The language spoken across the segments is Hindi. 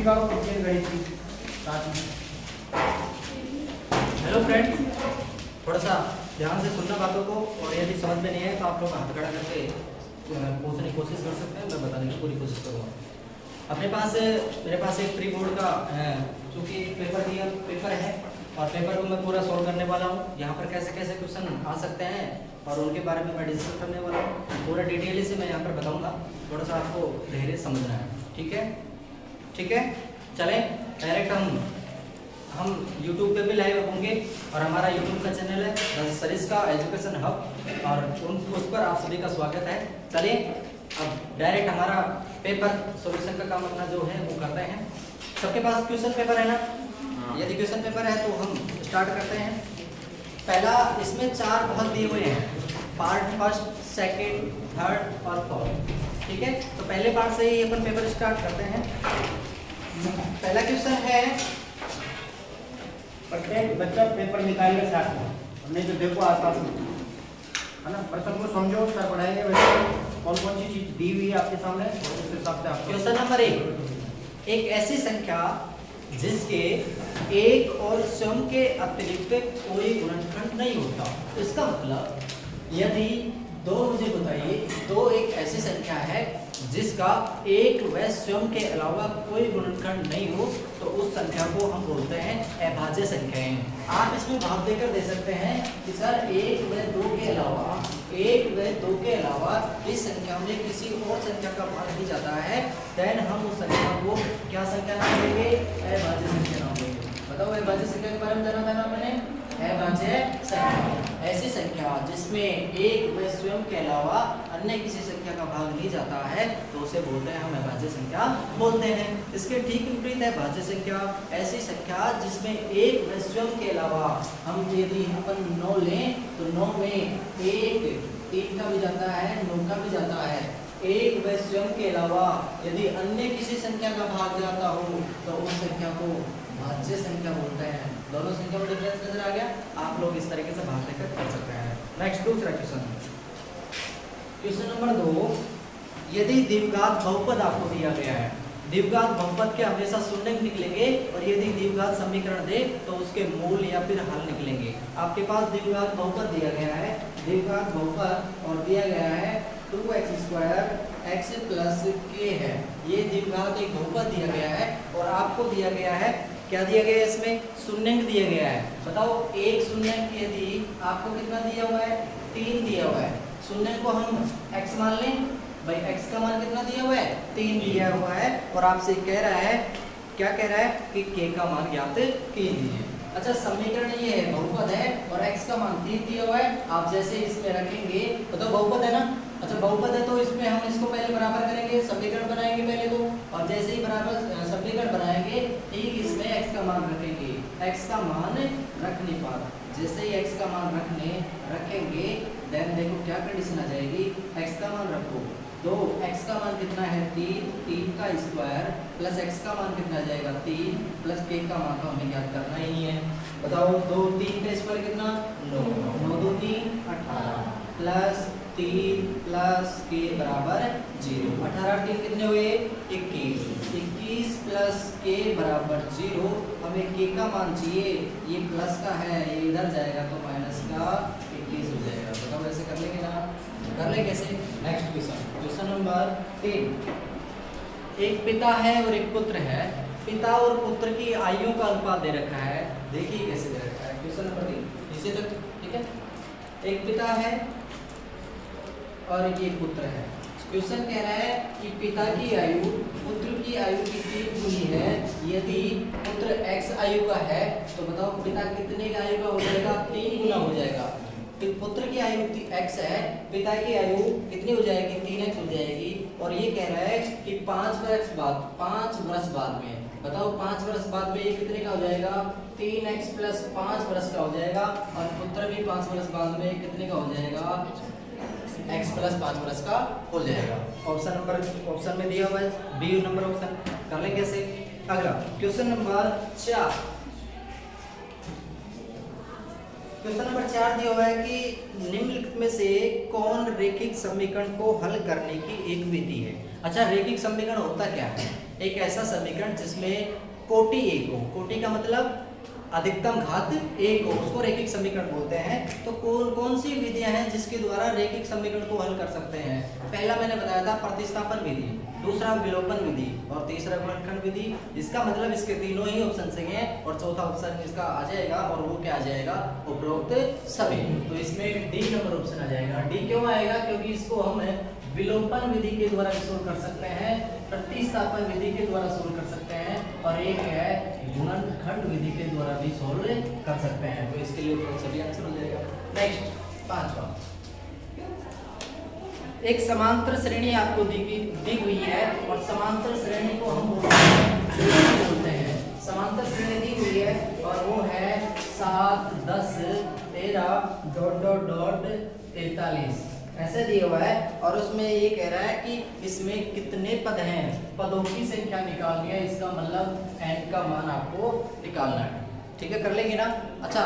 का चेंज गई थी साथ में। हेलो फ्रेंड्स, थोड़ा सा ध्यान से सुनना बातों को, और यदि समझ में नहीं है तो आप लोग हाथ खड़ा करके पूछने की कोशिश कर सकते हैं। मैं बताने की पूरी कोशिश करूँगा। अपने पास मेरे पास एक प्री बोर्ड का चूँकि पेपर है और पेपर को मैं पूरा सॉल्व करने वाला हूँ। यहाँ पर कैसे कैसे क्वेश्चन आ सकते हैं और उनके बारे में मैं डिस्कस करने वाला हूँ। पूरा डिटेल से मैं यहाँ पर बताऊँगा। थोड़ा सा आपको धैर्य समझना है, ठीक है? ठीक है, चलें डायरेक्ट हम YouTube पे भी लाइव होंगे और हमारा YouTube का चैनल है द सरिस्का एजुकेशन हब, और उस पर आप सभी का स्वागत है। चलिए अब डायरेक्ट हमारा पेपर सॉल्यूशन का काम अपना जो है वो करते हैं। सबके पास क्वेश्चन पेपर है ना? यदि क्वेश्चन पेपर है तो हम स्टार्ट करते हैं। पहला, इसमें 4 भाग दिए हुए हैं, पार्ट फर्स्ट, सेकेंड, थर्ड और फोर्थ। ठीक है, तो पहले पार्ट से ही अपन पेपर स्टार्ट करते हैं। पहला क्वेश्चन है, प्रत्येक बच्चा पेपर निकालिए साथ में, नहीं तो देखो आसपास में, है ना? प्रश्न को समझो, सर पढ़ाएंगे वैसे कौन कौन सी चीज दी हुई है आपके सामने, उस हिसाब से आप। क्वेश्चन नंबर 1, एक ऐसी संख्या जिसके एक और स्वयं के अतिरिक्त कोई गुणनखंड नहीं होता। इसका मतलब यदि मुझे बताइए, 2 एक ऐसी संख्या है जिसका एक व स्वयं के अलावा कोई गुणनखंड नहीं हो, तो उस संख्या को हम बोलते हैं अभाज्य संख्याएं। आप इसमें भाग देकर दे सकते हैं कि सर 1 व 2 के अलावा इस संख्या में किसी और संख्या का भाग नहीं जाता है, देन हम उस संख्या को क्या संख्या नाम देंगे? अभाज्य संख्या नाम देंगे। बताओ अभाज्य संख्या के बारे में जाना था ना मैंने? अभाज्य संख्या ऐसी संख्या जिसमें एक व स्वयं के अलावा अन्य किसी संख्या का भाग नहीं जाता है, तो उसे बोलते हैं हम अभाज्य संख्या बोलते हैं। इसके ठीक विपरीत है भाज्य संख्या, ऐसी संख्या जिसमें एक व स्वयं के अलावा, हम यदि अपन 9 लें तो 9 में 1 3 का भी जाता है, 9 का भी जाता है। एक व स्वयं के अलावा यदि अन्य किसी संख्या का भाग जाता हो तो उस संख्या को भाज्य संख्या बोलते हैं। दोनों संख्या में डिफरेंस नजर आ गया? आप लोग इस तरीके से भाग देकर कर सकते हैं। नेक्स्ट दूसरा क्वेश्चन नंबर 2, यदि द्विघात बहुपद आपको दिया गया है, द्विघात बहुपद के हमेशा शून्य निकलेंगे, और यदि द्विघात समीकरण दे तो उसके मूल या फिर हल निकलेंगे। आपके पास द्विघात बहुपद दिया गया है, द्विघात बहुपद और दिया गया है 2x² x प्लस k है। ये द्विघात एक बहुपद दिया गया है और आपको दिया गया है, क्या दिया गया है? इसमें शून्य दिया गया है। बताओ एक शून्य यदि आपको कितना दिया हुआ है? 3 दिया हुआ है। शून्य को हम x मान लें, भाई x का मान कितना दिया हुआ है? 3 दिया हुआ है, और आपसे कह रहा है, क्या कह रहा है कि k का मान ज्ञात कीजिए। अच्छा, समीकरण ये है, बहुपद है और x का मान 3 दिया हुआ है। आप जैसे इसमें रखेंगे तो बहुपद है ना? अच्छा, बहुपद है तो इसमें हम इसको पहले बराबर करेंगे, समीकरण बनाएंगे पहले तो, और जैसे ही बराबर समीकरण बनाएंगे ठीक इसमें x का मान रखेंगे। x का मान रखने पर जैसे ही x का मान रखेंगे, देन देखो क्या कंडीशन आ जाएगी? x का मान रखो, तो x का मान कितना है? 3 का स्क्वायर प्लस x का मान कितना आ जाएगा? 3 प्लस k का मान तो हमें याद करना ही नहीं है। बताओ 2 3 का स्क्वायर कितना? 9 9 2 3 18 प्लस 3 प्लस k बराबर 0। 18 3 कितने हुए? 21 21 प्लस k बराबर 0। हमें k का मान चाहिए, ये प्लस का है, ये इधर जाएगा तो माइनस का 21 हो जाएगा। बताओ ऐसे कर लेंगे ना? कर ले कैसे? नेक्स्ट क्वेश्चन नंबर 3, एक पिता है और एक पुत्र है। पिता और पुत्र की आयु का अनुपात दे रखा है। देखिए कैसे दे रखा है। क्वेश्चन नंबर 3 इसे तक ठीक है। एक पिता है और ये पुत्र है। क्वेश्चन कह रहा है कि पिता की आयु पुत्र की आयु की 3 गुनी है। यदि पुत्र x आयु का है तो बताओ पिता कितने का आयु का हो जाएगा? 3 गुना हो जाएगा। पुत्र की आयु x है, पिता की आयु कितनी हो जाएगी? 3x हो जाएगी। और ये कह रहा है कि 5 वर्ष बाद में, बताओ 5 वर्ष बाद में ये कितने का हो जाएगा? 3x प्लस 5 वर्ष का हो जाएगा। और पुत्र भी 5 वर्ष बाद में कितने का हो जाएगा? x प्लस 5 वर्ष का हो जाएगा। ऑप्शन में दिया हुआ है बी नंबर ऑप्शन। कर लेंगे कैसे? अगला क्वेश्चन नंबर 4, क्वेश्चन नंबर 4 दिया हुआ है कि निम्नलिखित में से कौन रैखिक समीकरण को हल करने की एक विधि है। अच्छा, रैखिक समीकरण होता क्या है? एक ऐसा समीकरण जिसमें कोटि एक हो, कोटि का मतलब अधिकतम घात एक हो, उसको रैखिक समीकरण बोलते हैं। तो कौन कौन सी विधियां हैं जिसके द्वारा रैखिक समीकरण को हल कर सकते हैं? पहला मैंने बताया था प्रतिस्थापन विधि, दूसरा विलोपन विधि और तीसरा गुणनखंड विधि। इसका मतलब इसके तीनों ही ऑप्शन सही हैं और चौथा ऑप्शन इसका आ जाएगा और वो क्या आ जाएगा? उपरोक्त सभी। तो इसमें डी नंबर ऑप्शन आ जाएगा। डी क्यों आएगा? क्योंकि इसको हम विलोपन विधि के द्वारा सोल्व कर सकते हैं, प्रतिस्थापन विधि के द्वारा सोल्व कर सकते हैं और एक है गुणनखंड विधि के द्वारा भी सोल्व कर सकते हैं। तो इसके लिए उपरोक्त सभी आंसर हो जाएगा। नेक्स्ट पांचवा, एक समांतर श्रेणी आपको दी हुई है और समांतर श्रेणी को हम बोलते हैं, समांतर श्रेणी दी हुई है और वो है 7, 10, 13 ... 43 ऐसे दिया हुआ है और उसमें ये कह रहा है कि इसमें कितने पद हैं, पदों की संख्या निकालनी है। इसका मतलब n का मान आपको निकालना है। ठीक है, कर लेंगे ना? अच्छा,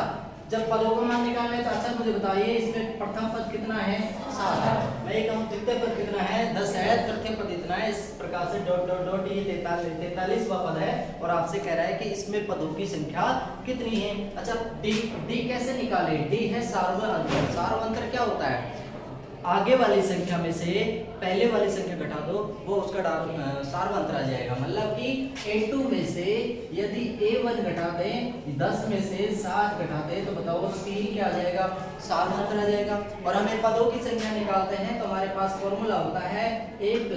जब पदों का मान निकालना है तो अच्छा मुझे बताइए इसमें प्रथम पद कितना है? 7 है। मैं ये कहूँ द्वितीय पद कितना है? 10 है। तृतीय पद इतना है। इस प्रकार से ... ये 43वां पद है और आपसे कह रहा है कि इसमें पदों की संख्या कितनी है। अच्छा, डी कैसे निकाले? डी है सार्वत्रिक अंतर। सार्वत्रिक अंतर क्या होता है? आगे वाली संख्या में से पहले वाली संख्या घटा दो, वो उसका सार्वत्रिक आ जाएगा। मतलब कि A2 में से यदि A1 घटा दें, 10 में से 7 घटा दें तो बताओ 3 क्या आ जाएगा? सार्वत्रिक आ जाएगा। और हमें पदों की संख्या निकालते हैं तो हमारे पास फॉर्मूला होता है A +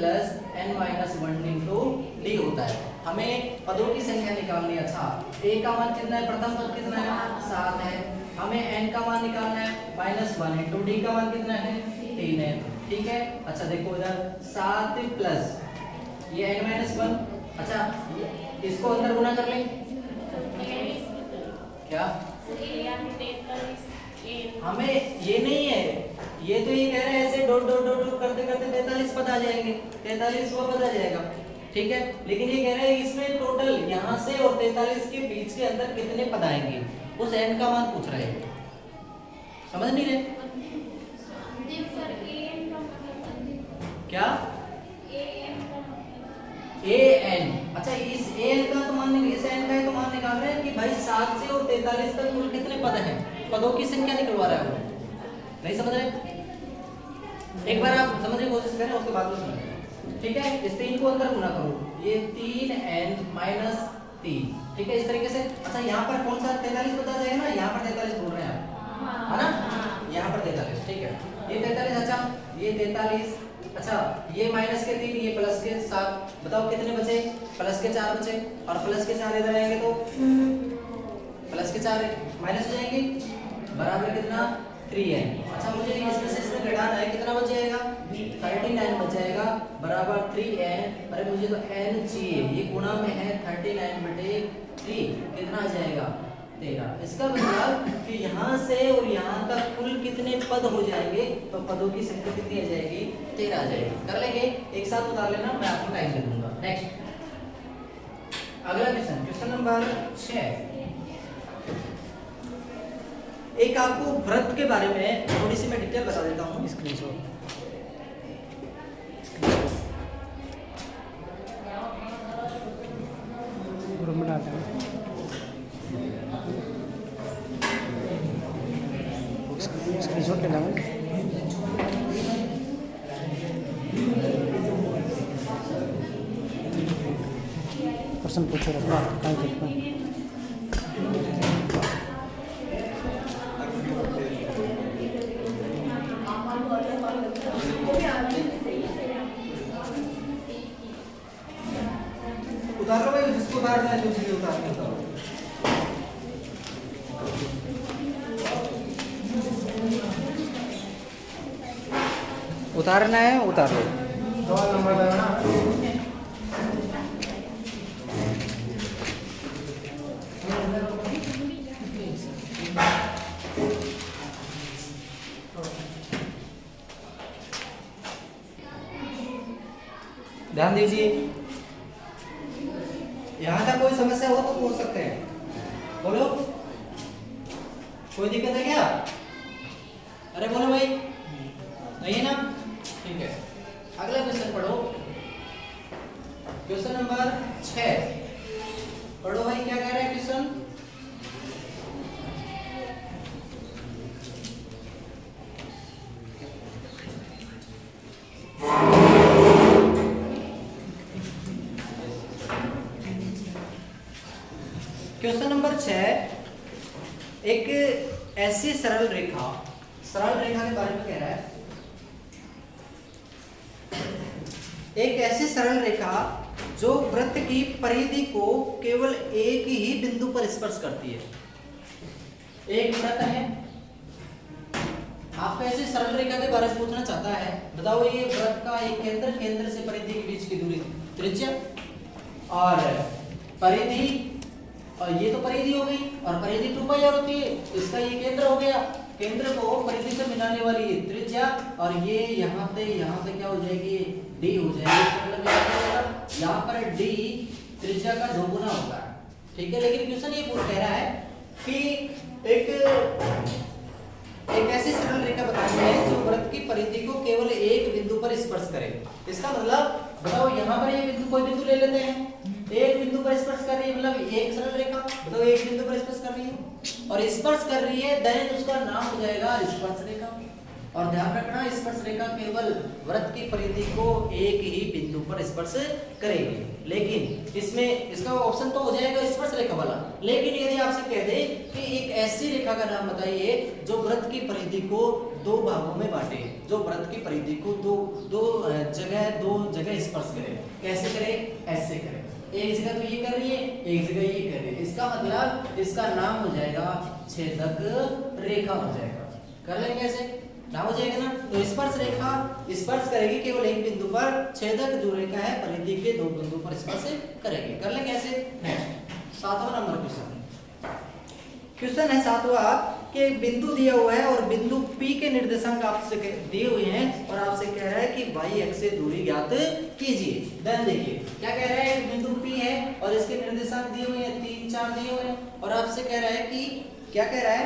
n-1 × D होता है। हमें पदों की संख्या निकालनी है। अच्छा, A का मान कितना है? प्रथम पद कितना है? 7 है। हमें n का मान निकालना है -1 × D का मान कितना है? 3 है। ठीक है, अच्छा देखो इधर 7 प्लस ये n-1। अच्छा, इसको अंदर गुना कर लें क्या? हमें ये नहीं है, ये तो ये कह रहे हैं ऐसे ... करते करते 43 पद आ जाएंगे, 43वां पद आ जाएगा। ठीक है, लेकिन ये कह रहे हैं इसमें टोटल यहाँ से और 43 के बीच के अंदर कितने पद आएंगे, उस n का मान पूछ रहे हैं। समझ नहीं रहे क्या? an। अच्छा, इस an का तो मान, इस n का तो मान निकाल रहे हैं कि भाई 7 से और 43 तक कुल कितने पद हैं, पदों की संख्या निकलवा रहा है वो। नहीं समझ रहे? एक बार आप समझने की कोशिश करें, उसके बाद में समझें। ठीक है, इस 3 को अंदर गुना करो, ये 3n - 3। ठीक है, इस तरीके से। अच्छा, यहाँ पर कौन सा 43 पद आ जाएगा ना? यहाँ पर 43 बोल रहे हैं आप, है ना? यहाँ पर 43। ठीक है, ये 43। अच्छा, ये 43। अच्छा, ये -3, ये +7। बताओ कितने बचे? +4 बचे और +4 इधर आएंगे तो +4 माइनस हो जाएंगे, बराबर कितना? 3n। अच्छा, मुझे इसमें से इसमें घटाना है, कितना बच जाएगा? 39 बच जाएगा, बराबर 3n। अरे मुझे तो n चाहिए, ये गुणा में है 39/3, कितना आ जाएगा? 13। इसका मतलब कि यहाँ से और यहाँ तक कुल कितने पद हो जाएंगे? तो पदों की संख्या कितनी आ जाएगी? 13 आ जाएगी। कर लेंगे, एक साथ उतार लेना, मैं आपको टाइम दे दूंगा। नेक्स्ट अगला क्वेश्चन, क्वेश्चन नंबर 6। एक आपको व्रत के बारे में थोड़ी सी मैं डिटेल बता देता हूँ। स्क्रीनशॉट ग्रुप में डालते हैं। स्क्रीनशॉट लेना है। क्वेश्चन पूछो रखना कहाँ करते हैं। उतार लो भाई, जिसको उतारना है दूसरी उतारना है। उतारना है, उतार लो। 2 नंबर पे ना ध्यान दीजिए। यहाँ तक कोई समस्या हो तो पूछ सकते हैं, बोलो। कोई दिक्कत है क्या? अरे बोलो भाई, नहीं है ना? ठीक है, अगला क्वेश्चन पढ़ो। क्वेश्चन नंबर क्वेश्चन नंबर 6, एक ऐसी सरल रेखा के बारे में कह रहा है। एक ऐसी सरल रेखा जो वृत्त की परिधि को केवल एक ही बिंदु पर स्पर्श करती है। एक वृत्त है, आपको ऐसी सरल रेखा के बारे में पूछना चाहता है, बताओ ये वृत्त का एक केंद्र से परिधि के बीच की दूरी त्रिज्या, और परिधि, और ये तो परिधि हो गई, और परिधि 2πr होती है, इसका ये केंद्र हो गया, केंद्र को परिधि से मिलाने वाली ये त्रिज्या, और ये यहाँ पे क्या हो जाएगी, d हो जाएगी। मतलब यहाँ पर d त्रिज्या का दोगुना होगा, ठीक है। लेकिन क्वेश्चन ये कह रहा है कि एक ऐसी सरल रेखा बतानी है जो वृत्त की परिधि को केवल एक बिंदु पर स्पर्श करे। इसका मतलब बताओ यहाँ पर ये बिंदु, कोई बिंदु ले लेते हैं, एक बिंदु पर स्पर्श कर रही है, मतलब एक सरल रेखा, बताओ एक बिंदु पर स्पर्श कर रही है और स्पर्श कर रही है, देन उसका नाम हो जाएगा स्पर्श रेखा। और ध्यान रखना, स्पर्श रेखा केवल वृत्त की परिधि को एक ही बिंदु पर स्पर्श करेगी। लेकिन इसमें इसका ऑप्शन तो हो जाएगा स्पर्श रेखा वाला, लेकिन यदि आपसे कह दे कि एक ऐसी रेखा का नाम बताइए जो वृत्त की परिधि को दो भागों में बांटे, जो वृत्त की परिधि को दो जगह स्पर्श करे। कैसे करे? ऐसे करे। एक जगह तो ये कर रही है, एक जगह ये कर रही है, इसका मतलब इसका नाम हो जाएगा छेदक रेखा हो जाएगा। कर लेंगे ऐसे, नाम हो जाएगा ना। तो स्पर्श रेखा स्पर्श करेगी केवल एक बिंदु पर, छेदक जो रेखा है परिधि के दो बिंदु पर स्पर्श करेगी। कर लेंगे ऐसे। नेक्स्ट 7वां नंबर क्वेश्चन है 7वां कि एक बिंदु दिया हुआ है और बिंदु P के निर्देशांक आपसे दिए हुए हैं और आपसे कह रहा है कि y अक्ष से दूरी ज्ञात कीजिए। देन देखिए क्या कह रहा है, एक बिंदु P है और इसके निर्देशांक दिए हुए हैं 3, 4 दिए हुए हैं और आपसे कह रहा है कि क्या कह रहा है,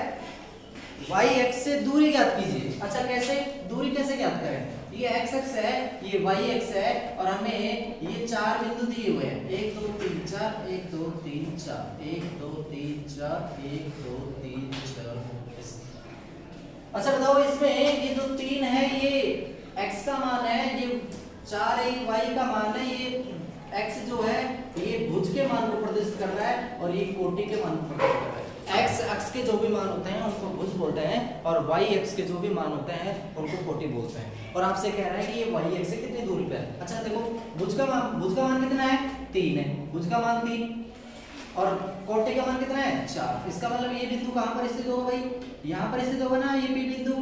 y अक्ष से दूरी ज्ञात कीजिए। अच्छा कैसे, दूरी कैसे ज्ञात करें? ये x अक्ष है, ये y अक्ष है और हमें ये 4 बिंदु दिए हुए हैं, 1 2 3 4, 1 2 3 4, 1 2 3 4, 1 2 3 4। अच्छा बताओ इसमें ये जो 3 है ये x का मान है, ये 4 है y का मान है, ये x जो है ये भुज के मान को प्रदर्शित कर रहा है और ये कोटि के मान को प्रदर्शित कर रहा है। x अक्ष के जो भी मान होते हैं उनको भुज बोलते हैं और y अक्ष के जो भी मान होते हैं उनको कोटि बोलते हैं। और आपसे कह रहा है कि ये y अक्ष से कितनी दूरी पे है। अच्छा देखो भुज का मान कितना है, 3 है, भुज का मान 3 और कोटि का मान कितना है, 4। इसका मतलब ये बिंदु कहां पर स्थित होगा भाई, यहां पर स्थित होगा ना, ये P बिंदु।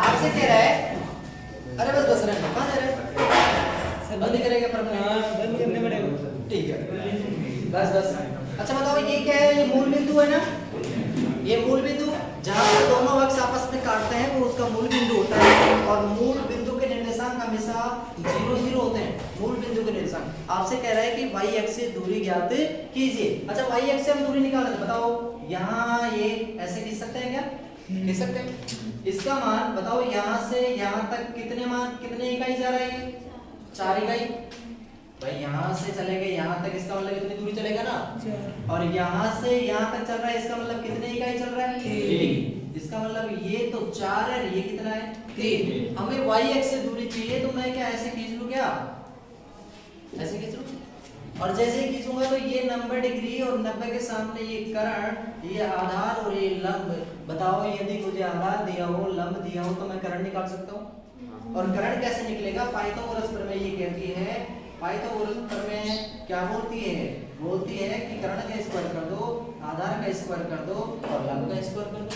आपसे कह रहा है, अरे बस रहे कहां जा रहे सर, बंद करेंगे बंद करने पड़ेगा, ठीक है बस। अच्छा बताओ ये क्या है, ये मूल बिंदु है ना, ये मूल बिंदु जहां पर दोनों अक्ष आपस में काटते हैं वो उसका मूल बिंदु होता है और मूल बिंदु के निर्देशांक हमेशा 0 0 होते हैं। मूल बिंदु के निर्देशांक आपसे कह रहा है कि y अक्ष से दूरी ज्ञात कीजिए। अच्छा y अक्ष से हम दूरी निकालें, बताओ यहाँ ये ऐसे खींच सकते हैं क्या, खींच सकते हैं। इसका मान बताओ यहाँ से यहाँ तक कितने इकाई जा रहा है, 4 इकाई भाई। यहाँ से चले गए यहाँ तक, इसका मतलब कितनी दूरी चलेगा ना, और यहाँ से यहाँ तक चल रहा है, इसका मतलब कितने इकाई चल रहा है, 3। इसका मतलब ये तो 4 है, ये कितना है, 3। हमें y अक्ष से दूरी चाहिए तो मैं क्या ऐसे खींच लूं, क्या ऐसे खींच लूं, और जैसे ही खींचूंगा तो ये 90 डिग्री और 90 के सामने ये कर्ण, ये आधार और ये लंब। बताओ यदि मुझे आधार दिया हो, लंब दिया हो तो मैं कर्ण निकाल सकता हूँ। और कर्ण कैसे निकलेगा, पाइथागोरस प्रमेय ये कहती है, पाइथागोरस प्रमेय क्या बोलती है कि कर्ण का स्क्वायर कर दो, आधार का स्क्वायर कर दो और लंब का स्क्वायर कर दो।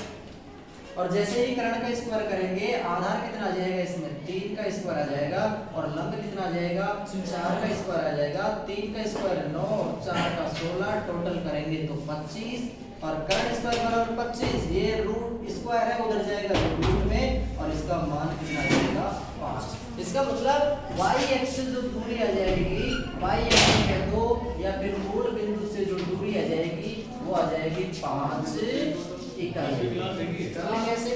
और जैसे ही कर्ण का स्क्वायर करेंगे आधार कितना आ जाएगा, इसमें 3 का स्क्वायर आ जाएगा और लंब कितना आ जाएगा, 4 का स्क्वायर आ जाएगा। 3 का स्क्वायर 9, 4 का 16, टोटल करेंगे तो 25 और कर्ण स्क्वायर बराबर 25। ये रूट स्क्वायर है उधर जाएगा रूट में और इसका मान कितना आ जाएगा, 5। इसका मतलब y अक्ष से जो दूरी आ जाएगी, y अक्ष कह दो या फिर मूल बिंदु से जो दूरी आ जाएगी वो आ जाएगी 5 इकाई। कैसे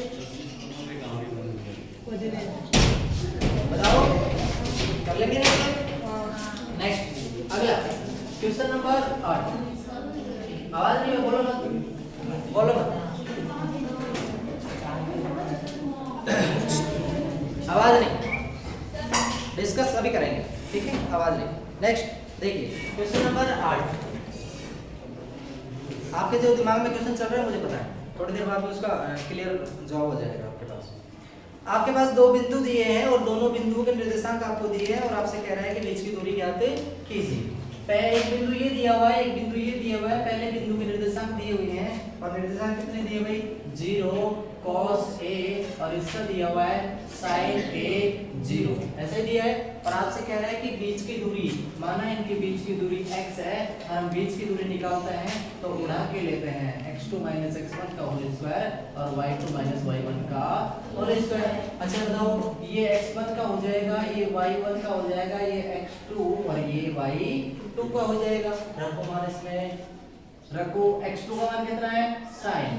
बताओ, कर लेंगे ना। नेक्स्ट अगला क्वेश्चन नंबर 8। आवाज नहीं है, बोलो ना। आवाज नहीं। नेक्स्ट देखिए क्वेश्चन नंबर 8। आपके जो दिमाग में क्वेश्चन चल रहा है मुझे पता है, थोड़ी देर बाद उसका क्लियर जवाब हो जाएगा आपके पास। आपके पास दो बिंदु दिए हैं और दोनों बिंदुओं के निर्देशांक आपको दिए हैं और आपसे कह रहा है कि बीच की दूरी ज्ञात कीजिए। पहले एक बिंदु ये दिया हुआ है, एक बिंदु ये दिया हुआ है। पहले बिंदु के निर्देशांक दिए हुए हैं और निर्देशांक कितने दिए भाई 0 cos a और इसका दिया हुआ है sin a 0 ऐसे दिया है। और आपसे कह रहा है कि बीच की दूरी, माना इनके बीच की दूरी x है और हम बीच की दूरी निकालते हैं तो उड़ा के लेते हैं x2 - x1 का होल स्क्वायर और y2 - y1 का होल स्क्वायर। अच्छा बताओ ये x1 का हो जाएगा, ये y1 का हो जाएगा, ये x2 और ये y2 का हो जाएगा। रखो मान इसमें, रखो x2 का मान कितना है sin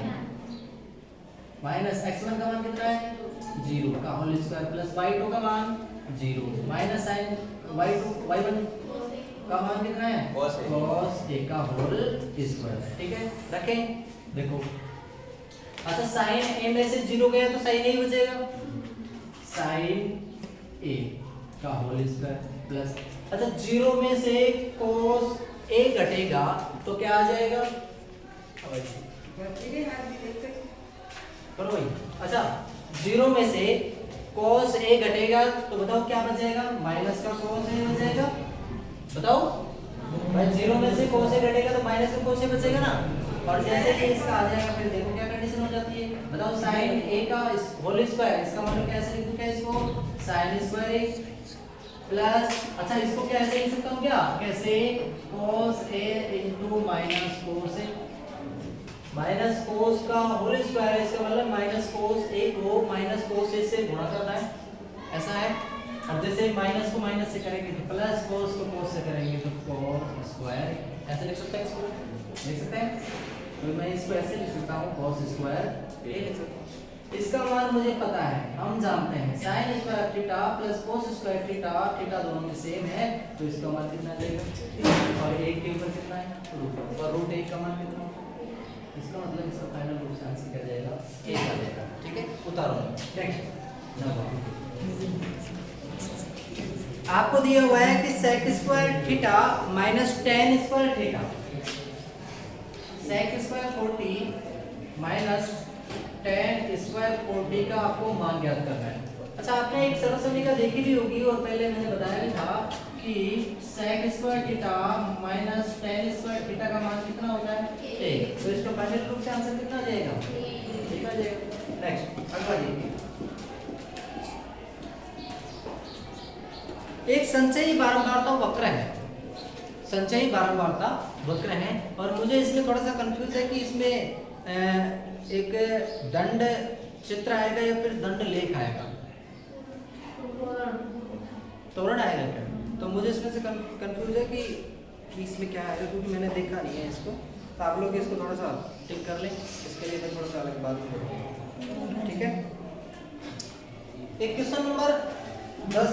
माइनस x1 का मान कितना है 0 का होल स्क्वायर प्लस y2 का मान 0 माइनस sin y1 का मान कितना है cos a का होल स्क्वायर। ठीक है रखें। देखो अच्छा sin a में से 0 गया तो sin a ही बचेगा, sin a का होल स्क्वायर प्लस अच्छा 0 में से cos a घटेगा तो क्या आ जाएगा करो भाई। अच्छा 0 में से cos a घटेगा तो बताओ क्या बचेगा, माइनस का cos a बचेगा। बताओ भाई 0 में से cos a घटेगा तो माइनस का cos a बचेगा ना। और जैसे कि इसका आ जाएगा फिर देखो क्या कंडीशन हो जाती है। बताओ sin a का होल स्क्वायर, इसका मतलब कैसे लिखूं क्या इसको sin स्क्वायर a प्लस अच्छा इसको क्या ऐसे लिख सकता हूं क्या, कैसे cos a into minus cos a, minus cos का होल स्क्वायर है, इसका मतलब माइनस cos a को माइनस cos a से गुणा करना है, ऐसा है। अब जैसे माइनस को माइनस से करेंगे तो प्लस, cos को cos से करेंगे तो cos स्क्वायर, ऐसे लिख सकते हैं इसको, लिख सकते हैं। तो मैं इसको ऐसे लिख सकता हूं cos स्क्वायर a लिख सकता हूं। इसका मान मुझे पता है, हम जानते हैं sin square theta plus cos square theta, theta दोनों में सेम है तो इसका मान कितना देगा और 1 के ऊपर कितना है रूट और रूट 1 का मान कितना, इसका मतलब इसका फाइनल रूप से आंसर क्या जाएगा 1 आ जाएगा। ठीक है उतारो नेक्स्ट। आपको दिया हुआ है कि sec square theta minus tan square theta, sec square 40 minus tan square 40 का आपको मान ज्ञात करना है। अच्छा आपने एक सरल समीकरण देखी भी होगी और पहले मैंने बताया भी था कि sec square theta minus tan square theta का मान कितना होता है 1, तो इसका फाइनल रूप से आंसर कितना आ जाएगा 1 आ जाएगा। नेक्स्ट अगला देखिए, एक संचयी बारंबारता वक्र है, संचयी बारंबारता वक्र है और मुझे इसमें थोड़ा सा कंफ्यूज है कि इसमें एक दंड चित्र आएगा या फिर दंड लेख आएगा, तोरण आएगा क्या, तो मुझे इसमें से कंफ्यूज है कि इसमें क्या आएगा क्योंकि मैंने देखा नहीं है इसको। तो आप लोग इसको थोड़ा सा टिक कर लें, इसके लिए मैं थोड़ा सा अलग बात करूँगा। ठीक है एक क्वेश्चन नंबर 10,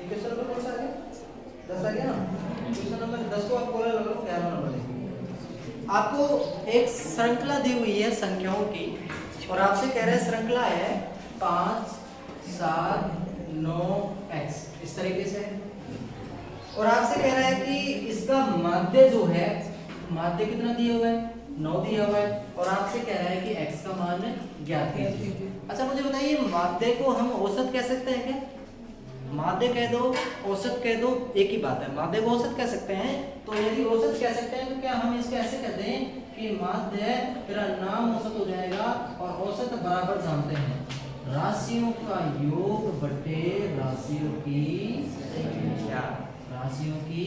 क्वेश्चन नंबर कौन सा आ गया 10 आ गया ना। क्वेश्चन नंबर 10 को आप बोला लो 11 नंबर देखिए। आपको एक श्रृंखला दी हुई है संख्याओं की और आपसे कह रहे हैं श्रृंखला है 5 7 9 x इस तरीके से और आपसे कह रहा है कि इसका माध्य जो है, माध्य कितना दिया हुआ है 9 दिया हुआ है और आपसे कह रहा है कि x का मान ज्ञात कीजिए। अच्छा मुझे बताइए माध्य को हम औसत कह सकते हैं क्या, माध्य कह दो औसत कह दो एक ही बात है, माध्य को औसत कह सकते हैं। तो यदि औसत कह सकते हैं तो क्या हम इसको ऐसे कहते हैं कि माध्य तेरा नाम औसत हो जाएगा और औसत बराबर जानते हैं राशियों का योग बटे राशियों की संख्या, राशियों की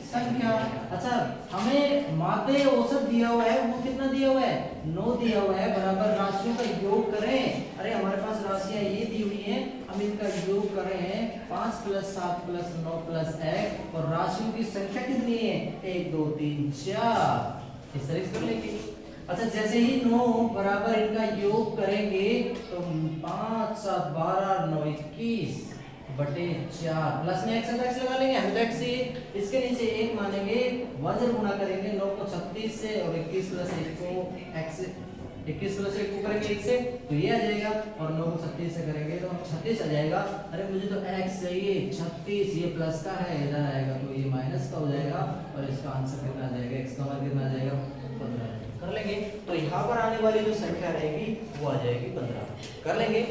संख्या। अच्छा हमें माध्य औसत दिया हुआ है, वो कितना दिया हुआ है 9 दिया हुआ है, बराबर राशियों का योग करें। अरे हमारे पास राशियां ये दी हुई हैं, हम इनका योग करें 5 + 7 + 9 + 1 और राशियों की संख्या कितनी है 1 2 3 4 इस तरह से कर लेंगे। अच्छा जैसे ही 9 बराबर इनका योग करेंगे तो 5 7 12 9 21 बटे 4 प्लस में x लगा लेंगे, हम तो x ही इसके नीचे 1 मानेंगे, वज्र गुणा करेंगे 9 को 36 से और 21 + 1 को x 21 प्लस 1 को करेंगे 1 से तो ये आ जाएगा, और 9 को 36 से करेंगे तो 36 आ जाएगा। अरे मुझे तो x चाहिए 36, ये प्लस का है, इधर आएगा तो ये माइनस का हो जाएगा, और इसका आंसर कितना आ जाएगा, x का मान कितना आ जाएगा 15 कर लेंगे। तो यहाँ पर आने वाली जो संख्या रहेगी वो आ जाएगी 15 कर लेंगे,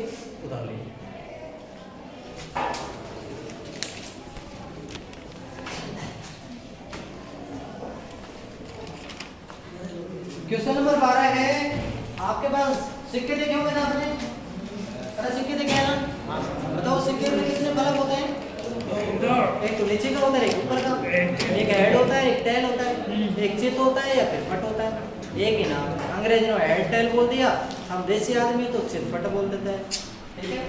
उतार लेंगे। क्वेश्चन नंबर 12 है, आपके पास सिक्के देखे होंगे ना आपने? अरे सिक्के देखे हैं ना? बताओ सिक्के में कितने फलक होते हैं? एक तो नीचे का होता है, एक ऊपर का, एक हेड होता है, एक टेल होता है, एक चित होता है या फिर फट होता है। एक ही नाम, अंग्रेजी ने हेड टेल बोल दिया, हम देसी आदमी तो चित फट बोल देते हैं। ठीक है,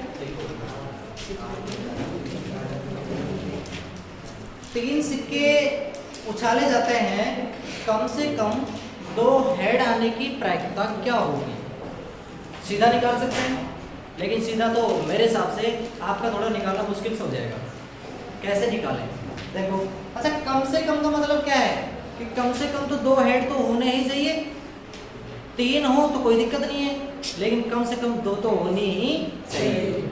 तीन सिक्के उछाले जाते हैं, कम से कम 2 हेड आने की प्रायिकता क्या होगी? सीधा निकाल सकते हैं, लेकिन सीधा तो मेरे हिसाब से आपका थोड़ा निकालना मुश्किल से हो जाएगा। कैसे निकालें? देखो, अच्छा कम से कम का मतलब क्या है कि कम से कम तो 2 हेड तो होने ही चाहिए। 3 हो तो कोई दिक्कत नहीं है, लेकिन कम से कम 2 तो होनी ही चाहिए।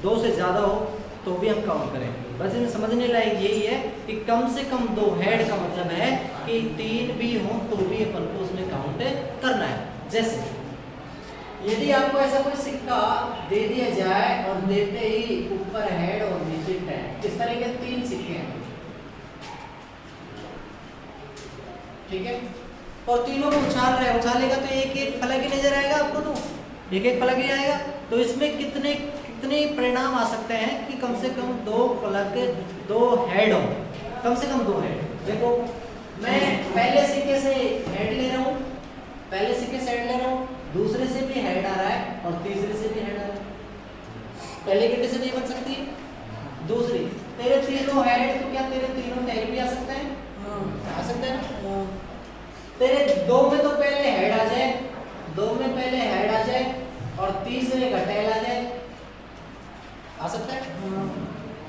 2 से ज्यादा हो तो भी हम काउंट करें। बस इसमें समझने लायक यही है कि कम से कम 2 हेड का मतलब है कि 3 भी हो तो भी अपन को उसमें काउंट करना है। जैसे यदि आपको ऐसा कोई सिक्का दे दिया जाए और देते ही ऊपर हेड और नीचे टेल, इस तरह के 3 सिक्के हैं, ठीक है, और तीनों को उछाल रहे हैं, उछालेगा तो एक एक फलक ही नजर आएगा आपको, तो एक एक फलक ही आएगा। तो इसमें कितने परिणाम आ सकते हैं कि कम से कम 2 फलक 2 हेड हो, कम से कम 2 हेड। देखो मैं पहले सिक्के से हेड ले रहा हूँ, पहले सिक्के से हेड ले रहा हूँ, दूसरे से भी हेड आ रहा है और तीसरे से भी हेड आ रहा है। पहले गिट्टी से नहीं बन सकती, दूसरी तेरे तीनों हेड, तो क्या तेरे तीनों टेल भी आ सकते हैं? आ सकते हैं ना? तेरे 2 में तो पहले हेड आ जाए, 2 में पहले हेड आ जाए और तीसरे का टेल आ जाए, आ सकता है?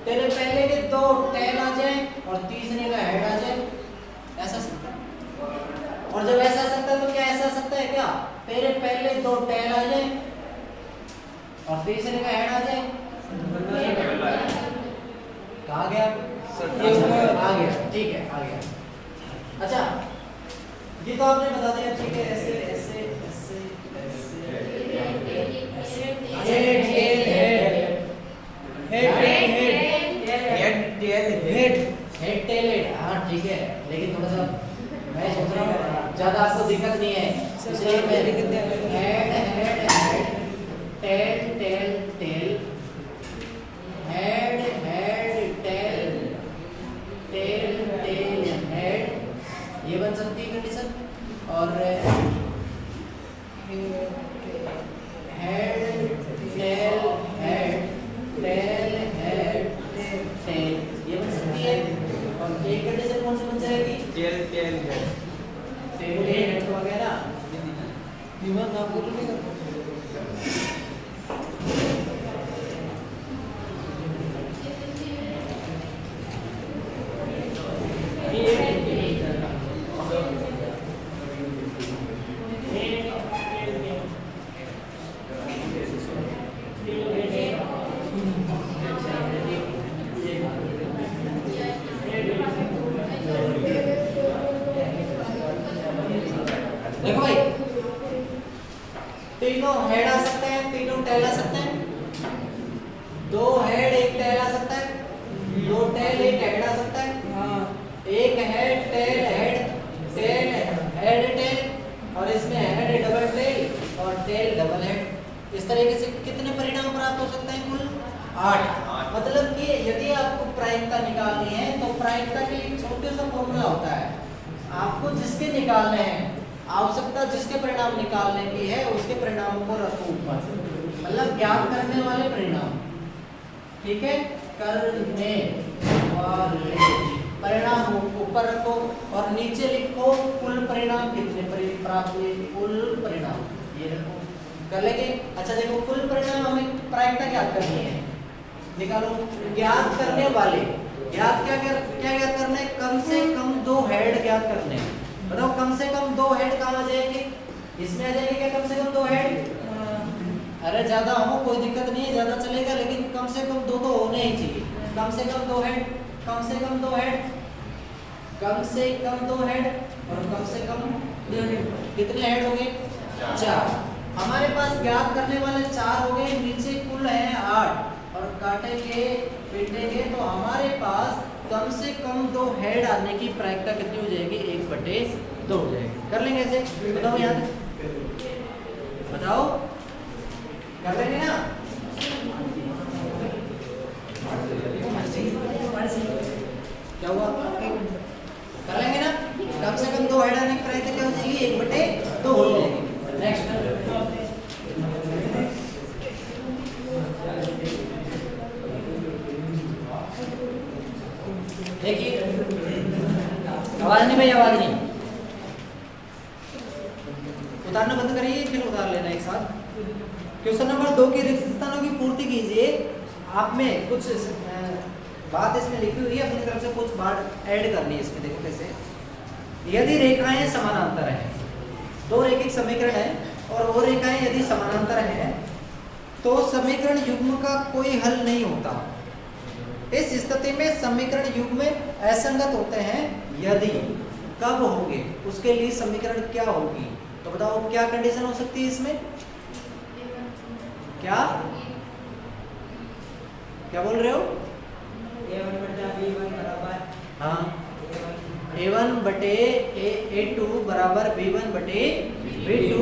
तेरे पहले के 2 टेल आ जाए और तीसरे का हेड आ जाए, ऐसा सकता है। और जब ऐसा सकता है तो क्या ऐसा सकता है क्या? तेरे पहले 2 टेल आ जाए और तीसरे का हेड आ जाए, कहाँ गया? आ गया, ठीक है, आ गया। अच्छा ये तो आपने बता दिया, ठीक है, ऐसे ऐसे ऐसे ऐसे हेड टेल हेड, हाँ ठीक है, लेकिन थोड़ा सा मैं सोच रहा हूँ ज्यादा आपको दिक्कत नहीं है, इसलिए मैं head head head tail tail tail head head tail tail tail head, ये बन सकती है कंडीशन। और head tail head tail head tail, ये बन सकती है। और एक कंडीशन कौन सी बन जाएगी? Tail tail head, tail head तो वगैरह विमान ना बोल नहीं करता। देखो भाई, तीनों हेड आ सकते हैं, तीनों टेल आ सकते हैं, 2 हेड 1 टेल आ सकता है, 2 टेल 1 हेड आ सकता है, 1 head tail head tail head tell, और इसमें हेड डबल टेल और टेल डबल हेड। इस तरीके से कितने परिणाम प्राप्त हो सकते हैं? कुल 8। मतलब कि यदि आपको प्रायिकता निकालनी है तो प्रायिकता के लिए छोटे सा फॉर्मूला होता है, आपको जिसके निकालने हैं, आवश्यकता जिसके परिणाम निकालने की है उसके परिणामों को रखो ऊपर, मतलब ज्ञात करने वाले परिणाम, ठीक है, करने वाले परिणाम ऊपर रखो और नीचे लिखो कुल परिणाम कितने प्राप्त हुए, कुल परिणाम ये रखो, कर लेंगे। अच्छा देखो, कुल परिणाम हमें प्रायिकता ज्ञात करनी है, निकालो। ज्ञात करने वाले, ज्ञात क्या ज्ञात करना है? कम से कम 2 हेड ज्ञात करने हैं। बताओ कम से कम 2 हेड कहाँ आ जाएंगे? इसमें आ जाएंगे क्या कम से कम 2 हेड? अरे ज्यादा हो कोई दिक्कत नहीं है, ज्यादा चलेगा, लेकिन कम से कम 2 तो होने ही चाहिए। कम से कम 2 हेड, कम से कम 2 हेड, कम से कम 2 हेड और कम से कम 2 हेड। कितने हेड हो गए? 4। हमारे पास ज्ञात करने वाले 4 हो गए, नीचे कुल है 8 और काटेंगे पीटेंगे तो हमारे पास कम से कम 2 हेड आने की प्रायिकता कितनी हो जाएगी? 1/2 हो जाएगी। कर लेंगे ऐसे? बताओ याद, बताओ कर लेंगे ना? क्या हुआ? कर लेंगे ना? कम से कम 2 हेड आने की प्रायिकता क्या हो जाएगी? 1/2 हो जाएगी। नेक्स्ट देखिए, आवाज नहीं भाई, आवाज नहीं। उतारना बंद करिए फिर उतार लेना एक साथ। क्वेश्चन नंबर 2 की रिक्त स्थानों की पूर्ति कीजिए। आप में कुछ बात इसमें लिखी हुई है, अपनी तरफ से कुछ बात ऐड करनी है इसमें। देखो कैसे, यदि रेखाएं समानांतर हैं, 2 रैखिक समीकरण है और वो रेखाएं यदि समानांतर हैं तो समीकरण युग्म का कोई हल नहीं होता। इस स्थिति में समीकरण युग्म असंगत होते हैं यदि कब होंगे, उसके लिए समीकरण क्या होगी। तो बताओ क्या कंडीशन हो सकती है इसमें? क्या क्या बोल रहे हो? हाँ, A1 बटे A2 बराबर B1 बटे B2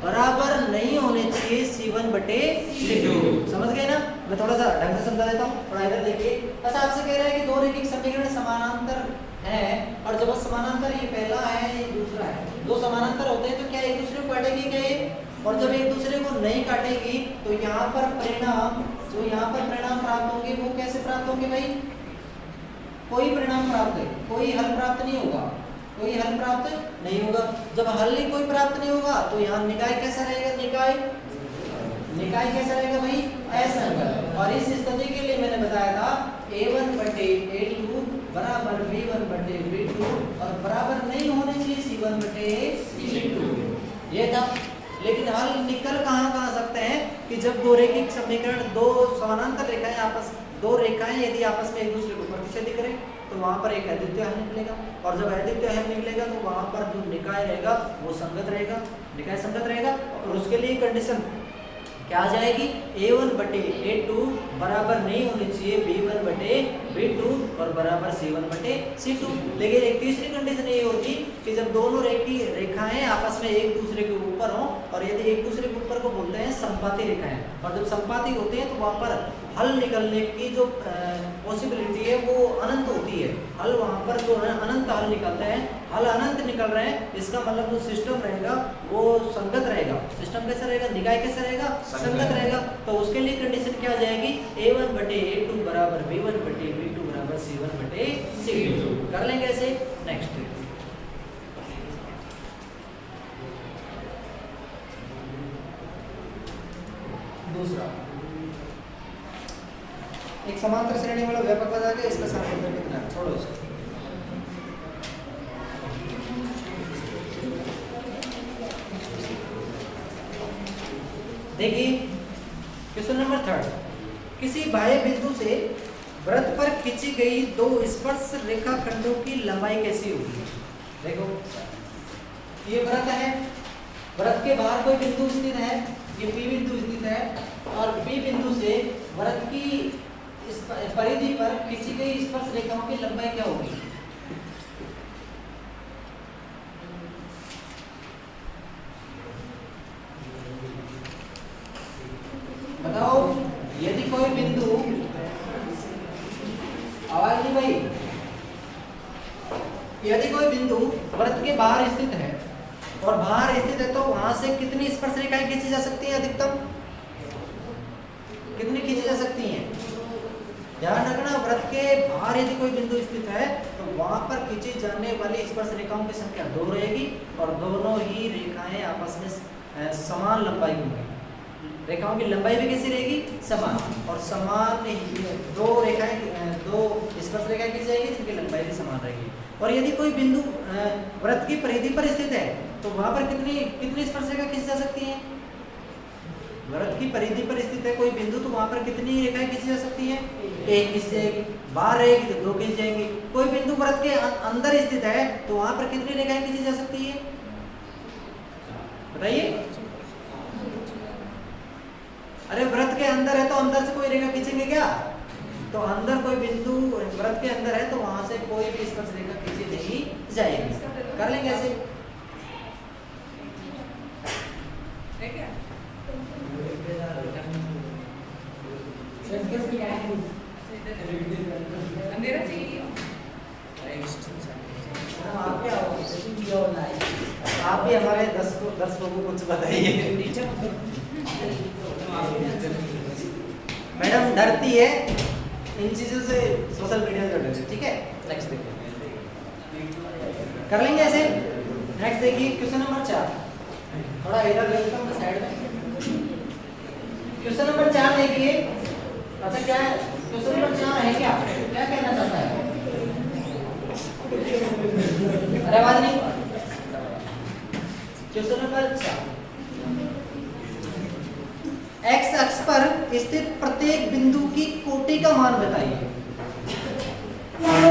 बराबर नहीं होने चाहिए C1 बटे C2। समझ गए ना? मैं थोड़ा सा ढंग से समझा देता हूँ, थोड़ा इधर देखिए। अच्छा, आपसे कह रहा है कि 2 रैखिक समीकरण समानांतर है और जब समानांतर, ये पहला है ये दूसरा है, 2 समानांतर होते हैं तो क्या एक दूसरे को काटेगी क्या ये? और जब एक दूसरे को नहीं काटेगी तो यहाँ पर परिणाम, जो यहाँ पर परिणाम प्राप्त होंगे वो कैसे प्राप्त होंगे भाई? कोई परिणाम प्राप्त है, कोई हल प्राप्त नहीं होगा, कोई हल प्राप्त नहीं होगा। जब हल ही कोई प्राप्त नहीं होगा तो यहाँ निकाय कैसा रहेगा? निकाय कैसा रहेगा भाई? असंगत। और इस स्थिति के लिए मैंने बताया था A1 बटे A2 बराबर B1 बटे B2 और बराबर नहीं होने चाहिए C1 बटे C2, ये था। लेकिन हल निकल कहाँ सकते हैं कि जब 2 रैखिक समीकरण, 2 समानांतर रेखाएं आपस, 2 रेखाएं यदि आपस में एक दूसरे को प्रतिच्छेद करें तो वहां पर एक अद्वितीय हल निकलेगा, और जब अद्वितीय हल निकलेगा तो वहां पर जो निकाय रहेगा वो संगत रहेगा, निकाय संगत रहेगा। और उसके लिए कंडीशन क्या आ जाएगी? A1 बटे A2 बराबर नहीं होनी चाहिए B1 बटे B2 और बराबर C1 बटे C2। लेकिन एक तीसरी कंडीशन ये होगी कि जब दोनों रेखाएं आपस में एक दूसरे के ऊपर हों, और यदि एक दूसरे के ऊपर को बोलते हैं संपाती रेखाएं, और जब संपाती होते हैं तो वहां पर हल निकलने की जो पॉसिबिलिटी है वो अनंत होती है। हल वहां पर जो है अनंत हल निकलते हैं, हल अनंत निकल रहे हैं, इसका मतलब जो सिस्टम रहेगा वो संगत रहेगा। सिस्टम कैसा रहेगा? निकाय कैसा रहेगा? संगत रहेगा। तो उसके लिए कंडीशन क्या आ जाएगी? A1 बटे A2 बराबर B1 बटे B2 बराबर C1 बटे C2। कर लेंगे ऐसे। नेक्स्ट दूसरा, एक समांतर श्रेणी वाला व्यापक बता के इसका समांतर कितना, छोड़ो इसको। देखिए क्वेश्चन नंबर 3, किसी बाह्य बिंदु से वृत्त पर खींची गई 2 स्पर्श रेखाखंडों की लंबाई कैसी होगी? देखो ये वृत्त है, वृत्त के बाहर कोई बिंदु स्थित है, ये P बिंदु स्थित है, और P बिंदु से वृत्त की इस परिधि पर खींची गई स्पर्श रेखाओं की लंबाई क्या होगी? बताओ, यदि कोई बिंदु, आवाज नहीं भाई, यदि कोई बिंदु वृत्त के बाहर स्थित है और बाहर स्थित है तो वहां से कितनी स्पर्श रेखाएं खींची जा सकती हैं? अधिकतम कितनी खींची जा सकती हैं? ध्यान रखना, वृत्त के बाहर यदि कोई बिंदु स्थित है तो वहां पर खींची जाने वाली स्पर्श रेखाओं की संख्या 2 रहेगी और दोनों ही रेखाएं आपस में समान लंबाई होंगी। रेखाओं की लंबाई भी कैसी रहेगी, समान, और समान दो रेखाएं, दो स्पर्श रेखाएं खींची जाएगी जिनकी लंबाई भी समान रहेगी। और यदि कोई बिंदु वृत्त की परिधि पर स्थित है तो वहां पर कितनी स्पर्श रेखा खींची जा सकती है? वृत्त की परिधि पर स्थित है कोई बिंदु, तो वहां पर कितनी रेखाएं खींची जा सकती है? एक खींची जाएगी। बाहर रहेगी तो दो खींच जाएंगी। कोई बिंदु वृत्त के अंदर स्थित है तो वहां पर कितनी रेखाएं खींची जा सकती है, बताइए? अरे वृत्त के अंदर है तो अंदर से कोई रेखा खींचेंगे क्या? तो अंदर कोई बिंदु वृत्त के अंदर है तो वहां से कोई भी स्पर्श रेखा खींची नहीं जाएगी। कर लेंगे ऐसे। अंधेरा चाहिए। आप भी हमारे दर्शकों को कुछ बताइए। मैडम डरती है इन चीजों से, सोशल मीडिया से डरती है। ठीक है, नेक्स्ट देखिए, कर लेंगे ऐसे। नेक्स्ट देखिए क्वेश्चन नंबर 4, थोड़ा इधर ले लेता हूं साइड में। क्वेश्चन नंबर 4 देखिए। अच्छा क्या है क्वेश्चन नंबर 4 है, क्या कहना चाहता है? अरे आवाज नहीं। क्वेश्चन नंबर 4, एक्स अक्ष पर स्थित प्रत्येक बिंदु की कोटि का मान बताइए।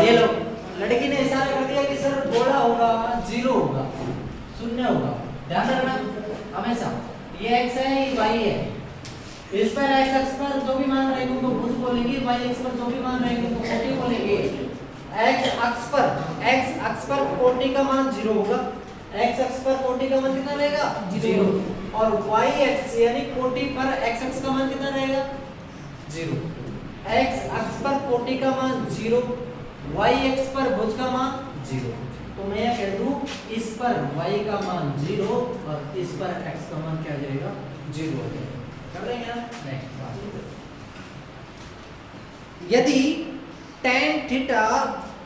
ये लो, लड़की ने इशारा कर दिया कि सर गोला होगा, 0 होगा, 0 होगा। ध्यान रखना हमेशा, ये एक्स है, ये वाई है। इस पर एक्स अक्ष पर जो भी मान रहेंगे उनको भुज बोलेंगे, वाई अक्ष पर जो भी मान रहेंगे उनको कोटि बोलेंगे। एक्स अक्ष पर कोटि का मान 0 होगा। एक्स अक्ष पर कोटि का मान कितना रहेगा? 0। और वाई अक्ष यानी कोटि पर एक्स अक्ष का मान कितना रहेगा? 0। एक्स अक्ष पर कोटि का मान 0, वाई अक्ष पर भुज का मान 0। तो मैं यह कह दूं इस पर वाई का मान 0 और इस पर एक्स का मान क्या आ जाएगा? 0 हो जाएगा। कर लेंगे ना? नेक्स्ट बात, यदि tan थीटा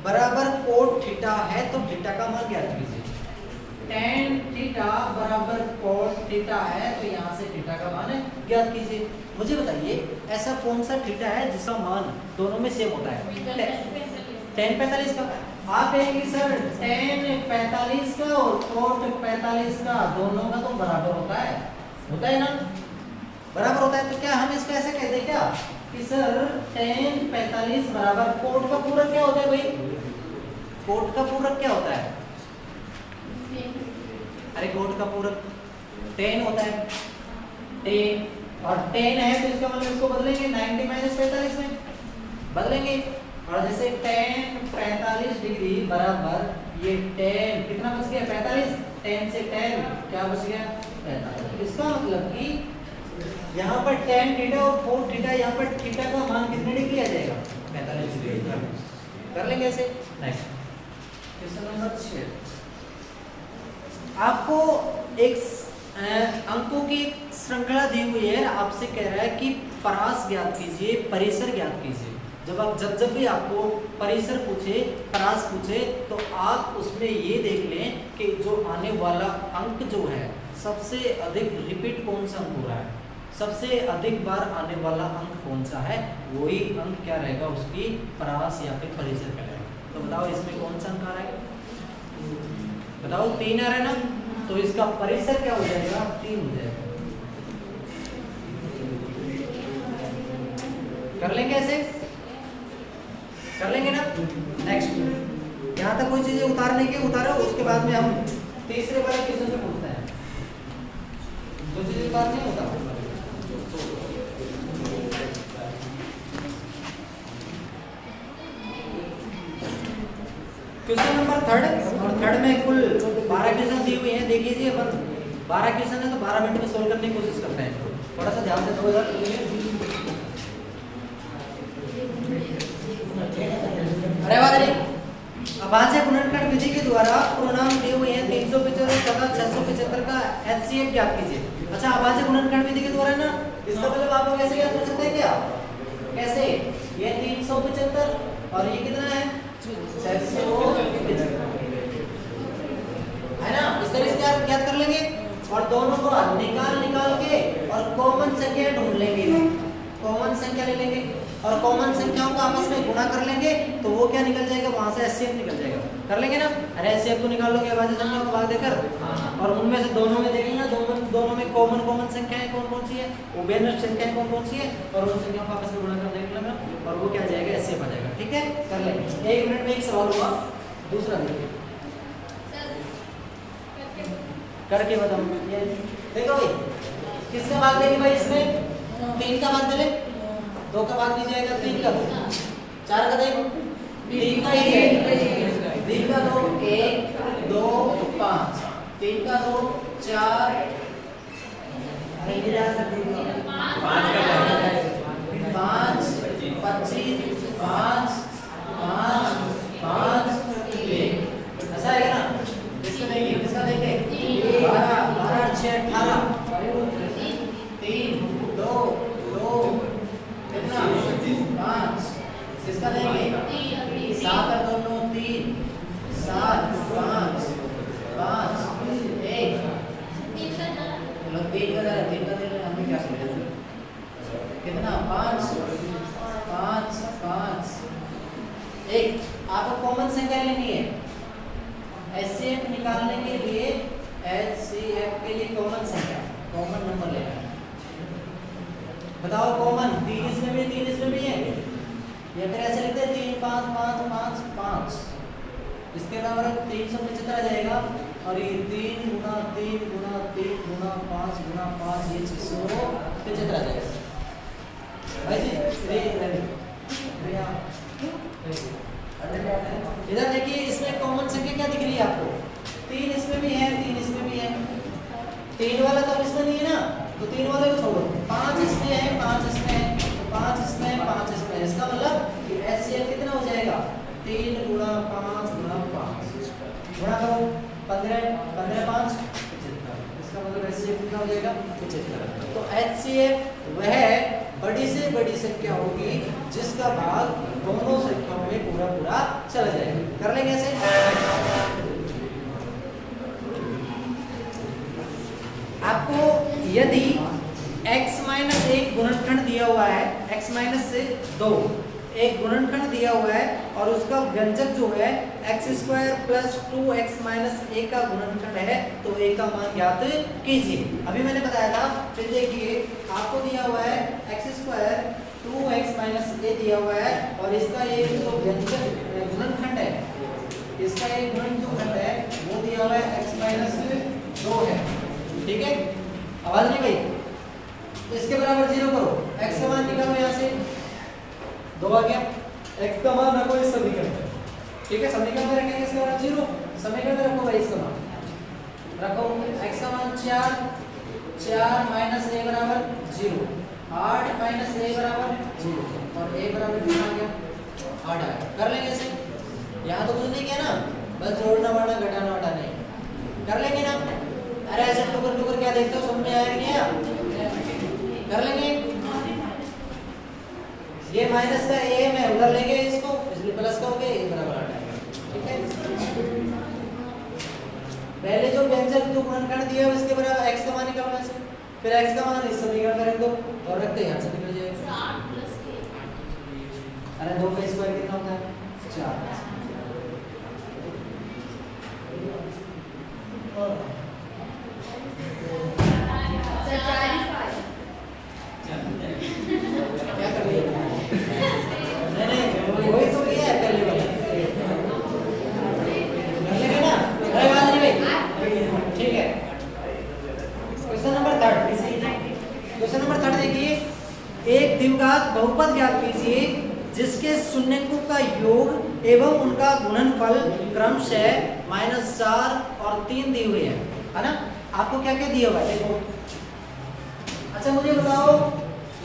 बराबर cot थीटा है तो थीटा का मान ज्ञात कीजिए। tan थीटा बराबर cot थीटा है तो यहाँ से थीटा का मान ज्ञात कीजिए। मुझे बताइए ऐसा कौन सा थीटा है जिसका मान दोनों में सेम होता है? tan 45 का। आप कहेंगे सर tan 45 का और cot 45 का दोनों का तो बराबर होता है ना? बराबर होता है तो क्या हम इसको ऐसे कह दें क्या कि सर tan 45 बराबर कोट का पूरक क्या होता है भाई? कोट का पूरक क्या होता है? अरे कोट का पूरक tan होता है। tan और tan है तो इसका मतलब इसको बदलेंगे 90 - 45 में बदलेंगे। और जैसे tan 45 डिग्री बराबर ये tan कितना बच गया? 45। tan से tan क्या बच गया? 45। इसका मतलब कि यहाँ पर tan थीटा और cot थीटा, यहाँ पर थीटा का मान कितने डिग्री आ जाएगा? 45 डिग्री। कर लेंगे ऐसे। नेक्स्ट क्वेश्चन नंबर 6, आपको एक अंकों की श्रृंखला दी हुई है, आपसे कह रहा है कि परास ज्ञात कीजिए, परिसर ज्ञात कीजिए। जब भी आपको परिसर पूछे, परास पूछे तो आप उसमें ये देख लें कि जो आने वाला अंक जो है सबसे अधिक रिपीट कौन सा अंक हो रहा है, सबसे अधिक बार आने वाला अंक कौन सा है, वही अंक क्या रहेगा उसकी परास या फिर परिसर कहलाएगा। तो बताओ इसमें कौन सा अंक आ रहा है? बताओ 3 आ रहा है ना, तो इसका परिसर क्या हो जाएगा? 3 हो जाएगा। कर लेंगे ऐसे, कर लेंगे ना? नेक्स्ट, यहाँ तक कोई चीजें उतारने के उतारो, उसके बाद में हम तीसरे वाले क्वेश्चन से पूछते हैं। जो चीजें उतारनी है उतारो। क्वेश्चन नंबर 3 और 3 में कुल 12 क्वेश्चन दी हुई हैं। देख लीजिए, अपन 12 क्वेश्चन है तो 12 मिनट में सोल्व करने की कोशिश करते हैं। थोड़ा सा ध्यान से दो यार। अरे बात नहीं, अभाज्य गुणनखंड विधि के द्वारा पूर्णांक दिए हुए हैं 375 तथा 675 का HCF ज्ञात कीजिए। अच्छा, अभाज्य गुणनखंड विधि के द्वारा ना, इसका मतलब आप लोग कैसे ज्ञात कर सकते हैं क्या? कैसे? ये 375 और ये कितना है? 675 है ना? इस तरह से ज्ञात कर लेंगे। और दोनों को निकाल के और कॉमन संख्या ढूंढ लेंगे, कॉमन संख्या ले लेंगे और कॉमन संख्याओं को आपस में गुणा कर लेंगे तो वो क्या निकल जाएगा, वहां से एचसीएफ निकल जाएगा। कर लेंगे ना? अरे एचसीएफ को निकाल लोगे अभाज्य संख्याओं को भाग देकर, और उनमें से दोनों में देखेंगे ना, दोनों में कॉमन संख्याएं कौन सी है, उभयनिष्ठ संख्याएं कौन सी है, और उन संख्याओं को आपस में गुणा कर देंगे और वो क्या आ जाएगा, एचसीएफ आ जाएगा। ठीक है, कर लेंगे। 1 मिनट में एक सवाल हुआ, दूसरा देखिए करके बताओ। ये देखो भाई, किसका भाग देंगे भाई इसमें? 3 का भाग दे ले, 2 का भाग नहीं जाएगा, 3 का 2, 4 का दें, 3 का 1, 3 का 2, 1 2 5, 3 का 2 4, अरे ये जा सकते हैं 5 5 25 5 5 1, ऐसा है ना? इसको देंगे, किसका देंगे? 12 12 6 18, 3 2 2 कितना 5, किसका देंगे? 7 और 2 9 3, 7 5 5 1, चलो 3 का दे, हमें क्या समझे कितना 5 5 5 1। आपको कॉमन संख्या लेनी है, एचसीएफ निकालने के लिए, एचसीएफ के लिए कॉमन संख्या, कॉमन नंबर लेना है। बताओ कॉमन, 3 इसमें भी 3 इसमें भी है, या फिर ऐसे लिखते हैं 3 5 5 5 5, इसके अलावा 3 सब नीचे चला जाएगा और ये 3 गुना 3 गुना 3 गुना 5 गुना 5, ये 600 नीचे चला जाएगा भाई जी। इधर देखिए, इसमें कॉमन संख्या क्या दिख रही है आपको? 3 इसमें भी है, 3 इसमें भी है, 3 वाला तो इसमें नहीं है ना, तो 3 वाले को छोड़ो, 5 इसमें है, 5 इसमें है, 5 इसमें है, 5 इसमें है। इसका मतलब एचसीएफ कितना हो जाएगा? 3 गुणा 5 गुणा 5, गुणा करो 15 15 5 75, इसका मतलब एचसीएफ कितना हो जाएगा? 75। तो एचसीएफ वह बड़ी से बड़ी संख्या होगी जिसका भाग दोनों संख्याओं में पूरा चला जाएगा। कर लेंगे ऐसे। आपको यदि x-1 गुणनखंड दिया हुआ है, x-2 एक गुणनखंड दिया हुआ है और उसका व्यंजक जो है x² + 2x-1 का गुणनखंड है, तो a का मान ज्ञात कीजिए। अभी मैंने बताया था, फिर देखिए आपको दिया हुआ है x² 2x-a दिया हुआ है और इसका एक जो व्यंजक गुणनखंड है, इसका एक गुणनखंड है वो दिया हुआ है x-2 है। ठीक है, आवाज नहीं भाई? इसके बराबर 0 करो, x का मान निकालो यहाँ से, 2 आ गया, x का मान रखो इस समीकरण में। ठीक है, समीकरण में रखेंगे इसके बराबर 0, समीकरण में रखो भाई इसका मान, रखो x का मान 4 4 माइनस a बराबर 0, 8 माइनस a बराबर 0 और a बराबर कितना आ गया? 8 आ गया। कर लेंगे इसे, यहाँ तो कुछ नहीं किया ना, बस जोड़ना बढ़ाना घटाना हटाना नहीं। कर लेंगे ना? अरे ऐसे टुकर क्या देखते हो, समझ में आया क्या? कर लेंगे। ये माइनस का a में उधर लेंगे इसको, इसलिए प्लस का हो गया, a बराबर 8 आएगा। ठीक है, पहले जो व्यंजक जो गुणनखंड दिया है उसके बराबर x का मान निकालना है, फिर x का मान इस समीकरण में रख दो और रखते यहाँ से निकल जाएगा 8 + a। अरे 2 का स्क्वायर कितना होता है? 4। क्या कर लिया? नहीं वही तो किया है पहले वाला। कर लेंगे ना? अरे बात नहीं भाई, ठीक है। क्वेश्चन नंबर 3 देखिए, एक द्विघात बहुपद ज्ञात कीजिए जिसके शून्यकों का योग एवं उनका गुणनफल क्रमशः -4 और 3 दिए हुए है ना? आपको क्या क्या दिया हुआ है देखो। अच्छा मुझे बताओ,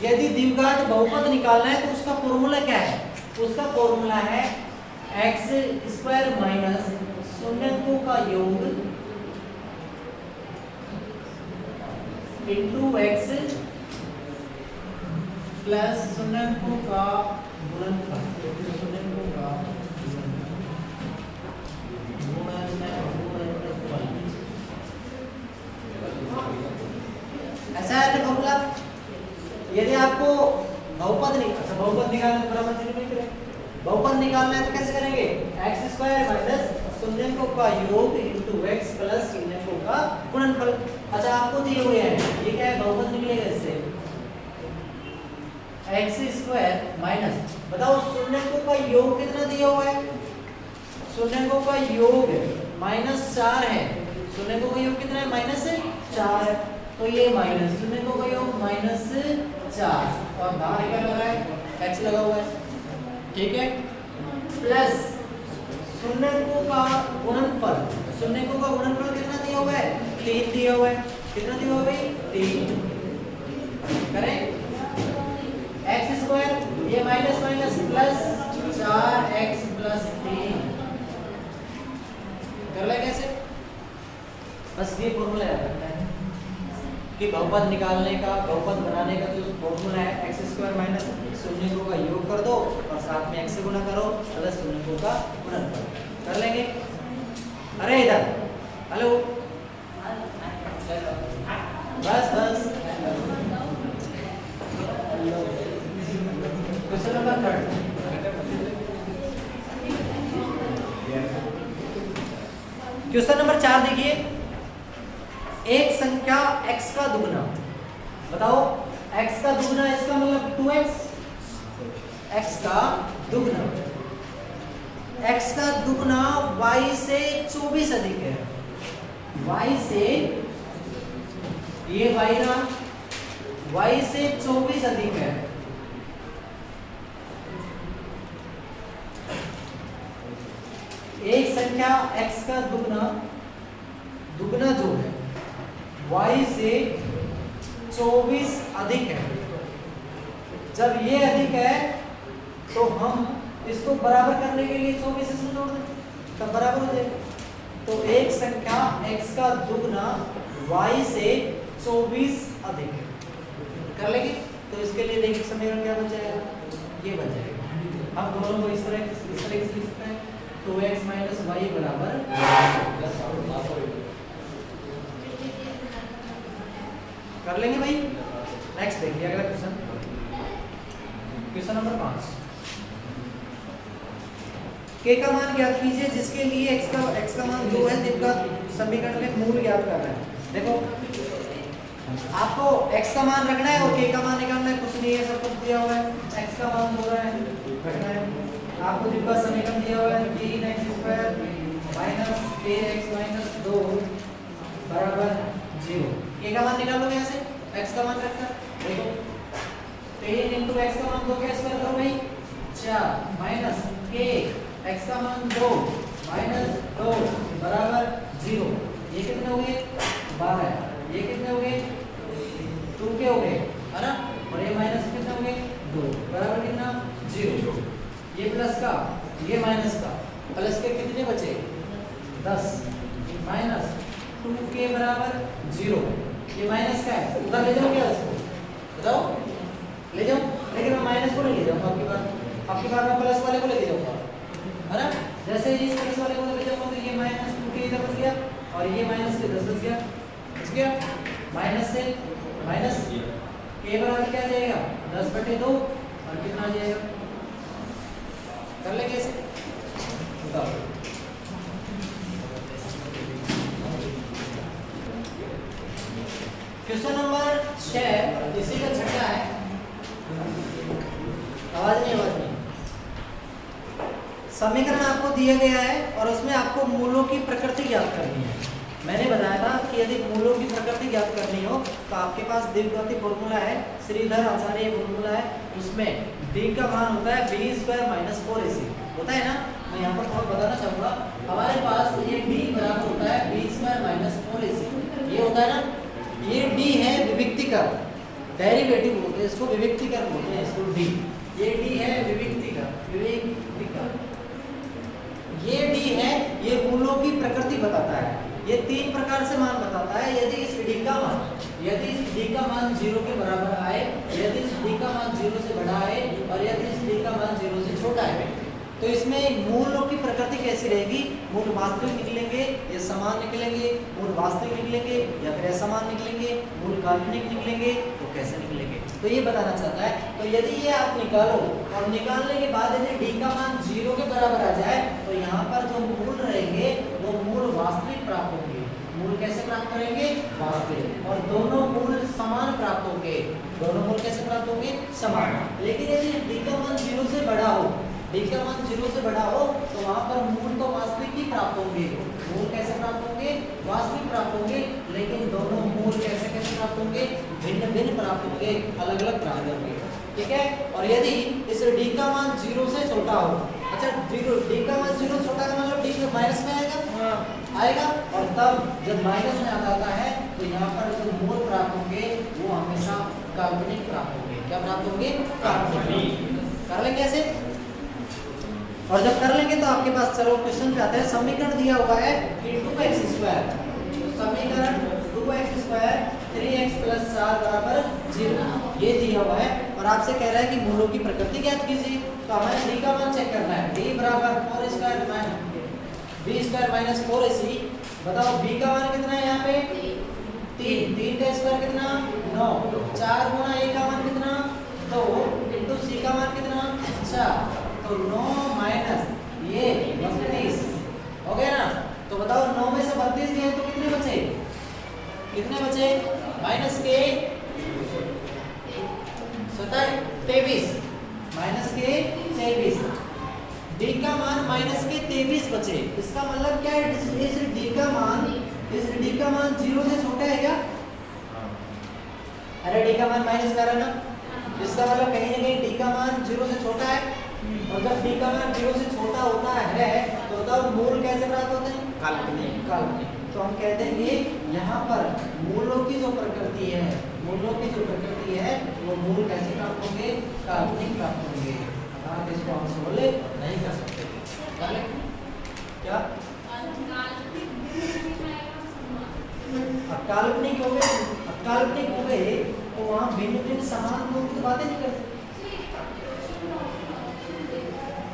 यदि द्विघात बहुपद निकालना है तो उसका फॉर्मूला क्या है? उसका फॉर्मूला है x² माइनस शून्यकों का योग इंटू x प्लस शून्यकों का गुणनफल, शून्यकों का गुणनफल बताया ना फॉर्मूला, यदि आपको बहुपद निकालना है, बराबर चिन्ह नहीं करें, बहुपद निकालना है तो कैसे करेंगे, एक्स स्क्वायर माइनस शून्यकों का योग इंटू एक्स प्लस शून्यकों का गुणनफल। अच्छा आपको दिए हुए हैं, ये क्या है, बहुपद निकलेगा इससे, एक्स स्क्वायर माइनस, बताओ शून्यकों का योग कितना दिया हुआ है, शून्यकों का योग -4 है, शून्यकों का योग कितना है, -4 है, तो ये माइनस शून्यकों का योग -4 और बाहर क्या लगा है, एक्स लगा हुआ है, ठीक है, प्लस शून्यकों का गुणनफल, शून्यकों का गुणनफल कितना दिया हुआ है, 3 दिया हुआ है, कितना दिया हुआ है भाई, 3 करें, एक्स स्क्वायर ये minus minus plus 4x plus 3 कर ले कैसे, बस ये फॉर्मूला याद रखना है कि बहुपद निकालने का, बहुपद बनाने का जो फॉर्मूला है, एक्स स्क्वायर माइनस शून्यकों का योग कर दो और साथ में एक्स से गुणा करो प्लस शून्यकों का गुणनफल कर लेंगे। अरे इधर हेलो, बस बस क्वेश्चन नंबर 3, क्वेश्चन नंबर 4 देखिए, एक संख्या x का दुगना, बताओ x का दुगना, इसका मतलब 2x, x का दुगना, x का दुगना y से 24 अधिक है, y से, ये y ना, y से 24 अधिक है, एक संख्या x का दुगना, दुगना जो है y से 24 अधिक है, जब ये अधिक है तो हम इसको बराबर करने के लिए 24 इसमें जोड़ दें तब बराबर हो जाएगा, तो एक संख्या x का दुगना y से 24 अधिक है, कर लेंगे, तो इसके लिए देखिए समीकरण क्या बन जाएगा, ये बन जाएगा, हम दोनों को इस तरह से लिख सकते हैं, 2x माइनस वाई बराबर कर लेंगे भाई। नेक्स्ट देखिए अगला क्वेश्चन, क्वेश्चन नंबर 5, k का मान ज्ञात कीजिए जिसके लिए x का मान 2 है, जिनका समीकरण में मूल ज्ञात करना है। देखो आपको x का मान रखना है और k का मान निकालना है, कुछ नहीं है, सब कुछ दिया हुआ है, x का मान 2 है रखना है, आपको जिनका समीकरण दिया हुआ है 3x² माइनस kx माइनस 2 बराबर 0, k का मान निकालो यहाँ से, x का मान रखकर देखो 3 into x का मान 2 कैसे करो भाई 4 माइनस k x का मान 2 माइनस 2 बराबर 0, ये कितने हो गए 12, ये कितने हो गए 2 के हो गए है ना, और ये माइनस कितने हो गए 2 बराबर कितना 0, ये प्लस का ये माइनस का, प्लस के कितने बचे 10 माइनस 2k बराबर 0, ये माइनस का है, उधर ले जाओ क्या इसको बताओ, ले जाओ, लेकिन मैं माइनस को नहीं ले जाऊंगा, आपके बाद मैं प्लस वाले को लेके जाऊंगा है ना, जैसे ही इस प्लस वाले को लेके जाऊंगा तो ये माइनस 2k इधर बच गया और ये माइनस के 10 बच गया, माइनस से माइनस k बराबर क्या आ जाएगा 10/2 और कितना आ जाएगा, कर ले कैसे बताओ, क्वेश्चन नंबर 6 इसी का छठा है, आवाज नहीं, समीकरण आपको दिया गया है और उसमें आपको मूलों की प्रकृति ज्ञात करनी है। मैंने बताया था कि यदि मूलों की प्रकृति ज्ञात करनी हो तो आपके पास द्विघाती फॉर्मूला है, श्रीधर आचार्य फॉर्मूला है, उसमें d का मान होता है b² - 4ac होता है ना। मैं यहाँ पर थोड़ा बताना चाहूँगा, हमारे पास ये d बराबर होता है b² - 4ac, ये होता है ना, ये d है विविक्तिकर, डेरिवेटिव बोलते हैं इसको, विविक्तिकर बोलते हैं इसको d, ये d है विविक्तिकर, ये d है, ये मूलों की प्रकृति बताता है, ये 3 प्रकार से मान बताता है। यदि इस d का मान 0 के बराबर आए, यदि इस d का मान 0 से बड़ा आए और यदि इस d का मान 0 से छोटा है, तो इसमें मूलों की प्रकृति कैसी रहेगी, मूल वास्तविक निकलेंगे या समान निकलेंगे, मूल वास्तविक निकलेंगे या फिर असमान निकलेंगे, मूल काल्पनिक निकलेंगे तो कैसे निकलेंगे, तो ये बताना चाहता है। तो यदि ये आप निकालो और निकालने के बाद यदि डी का मान 0 के बराबर आ जाए तो यहाँ पर जो मूल रहेंगे वो मूल वास्तविक प्राप्त होंगे। मूल कैसे प्राप्त करेंगे? वास्तविक। और दोनों मूल समान प्राप्त होंगे। दोनों मूल कैसे प्राप्त होंगे? समान। लेकिन यदि डी का मान 0 से बड़ा हो, डी का मान 0 से बड़ा हो तो वहां पर मूल तो वास्तविक ही प्राप्त होंगे। मूल कैसे प्राप्त होंगे? वास्तविक प्राप्त होंगे। लेकिन दोनों मूल कैसे कैसे प्राप्त होंगे? भिन्न भिन्न प्राप्त होंगे, अलग अलग प्राप्त होंगे। ठीक है। और यदि इस डी का मान 0 से छोटा हो, अच्छा 0 डी का मान 0 छोटा का मतलब डी माइनस में आएगा, आएगा। और तब जब माइनस में आ जाता है तो यहाँ पर जो मूल प्राप्त होंगे वो हमेशा काल्पनिक प्राप्त होंगे। क्या प्राप्त होंगे? काल्पनिक। कर लेंगे ऐसे। और जब कर लेंगे तो आपके पास चलो क्वेश्चन पे आते हैं। समीकरण दिया हुआ है कि 2x², समीकरण 2x² 3x + 4 = 0 ये दिया हुआ है और आपसे कह रहा है कि मूलों की प्रकृति ज्ञात कीजिए। तो हमें d का मान चेक करना है। d = 4² - b² - 4ac। बताओ b का मान कितना है यहाँ पे? 3। 3 का स्क्वायर कितना? 9। 4 गुणा a का मान कितना? 2 * c का मान कितना? 4। तो 9 - ये 32 हो गया ना। तो बताओ 9 में से 32 दिए तो कितने बचे? कितने बचे? माइनस के 23 माइनस के 23। डी का मान माइनस के 23 बचे। इसका मतलब क्या है? इस डी का मान 0 से छोटा है क्या? अरे डी का मान माइनस कर रहा है ना, इसका मतलब कहीं ना कहीं डी का मान 0 से छोटा है। और जब डी का मान 0 से छोटा होता है तो बताओ मूल कैसे प्राप्त होते हैं? काल्पनिक। काल्पनिक। तो हम कहते हैं कि यहाँ पर मूलों की जो प्रकृति है, मूलों की जो प्रकृति है वो मूल कैसे प्राप्त होंगे? काल्पनिक प्राप्त होंगे। आप इसको हम सोल्व नहीं कर सकते। क्या काल्पनिक हो गए? काल्पनिक हो गए तो वहाँ भिन्न भिन्न समान मूल की बातें नहीं करते।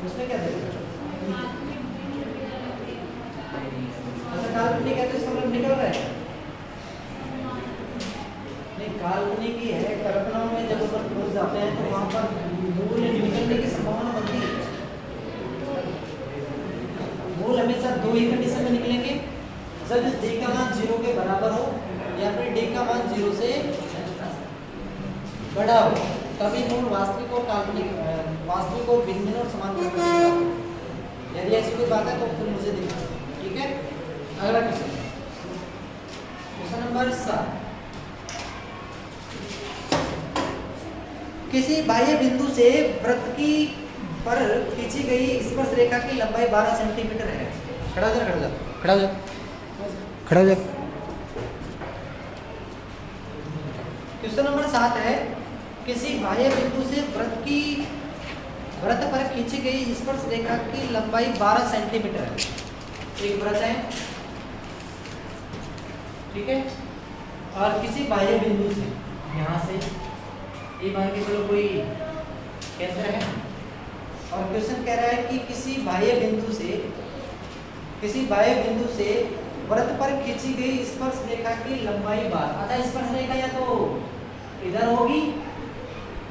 उसमें क्या देगा? अच्छा काल्पनिक है तो इसका मतलब निकल रहा है? नहीं, काल्पनिक ही है। कल्पनाओं में जब अपन घुस जाते हैं तो वहां पर मूल निकलने की संभावना बनती है। मूल हमेशा दो ही कंडीशन में निकलेंगे, जब डी का मान 0 के बराबर हो या फिर डी का मान 0 से बड़ा हो, तभी मूल वास्तविक और काल्पनिक, वास्तविक और भिन्न और समान होगा। यदि ऐसी कोई बात है तो फिर मुझे दिखाओ। ठीक है। अगला क्वेश्चन, क्वेश्चन नंबर 7। किसी बाह्य बिंदु से वृत्त की पर खींची गई स्पर्श रेखा की लंबाई 12 सेंटीमीटर है। खड़ा हो जा, खड़ा हो जा, खड़ा हो जा, खड़ा हो जा। क्वेश्चन नंबर 7 है, किसी बाह्य बिंदु से वृत्त पर खींची गई स्पर्श रेखा की लंबाई 12 सेंटीमीटर है। एक वृत्त है, ठीक है, और किसी बाह्य बिंदु से यहाँ से ये मान के चलो कोई केंद्र है और क्वेश्चन कह रहा है कि किसी बाह्य बिंदु से वृत्त पर खींची गई स्पर्श रेखा की लंबाई 12। अच्छा स्पर्श रेखा या तो इधर होगी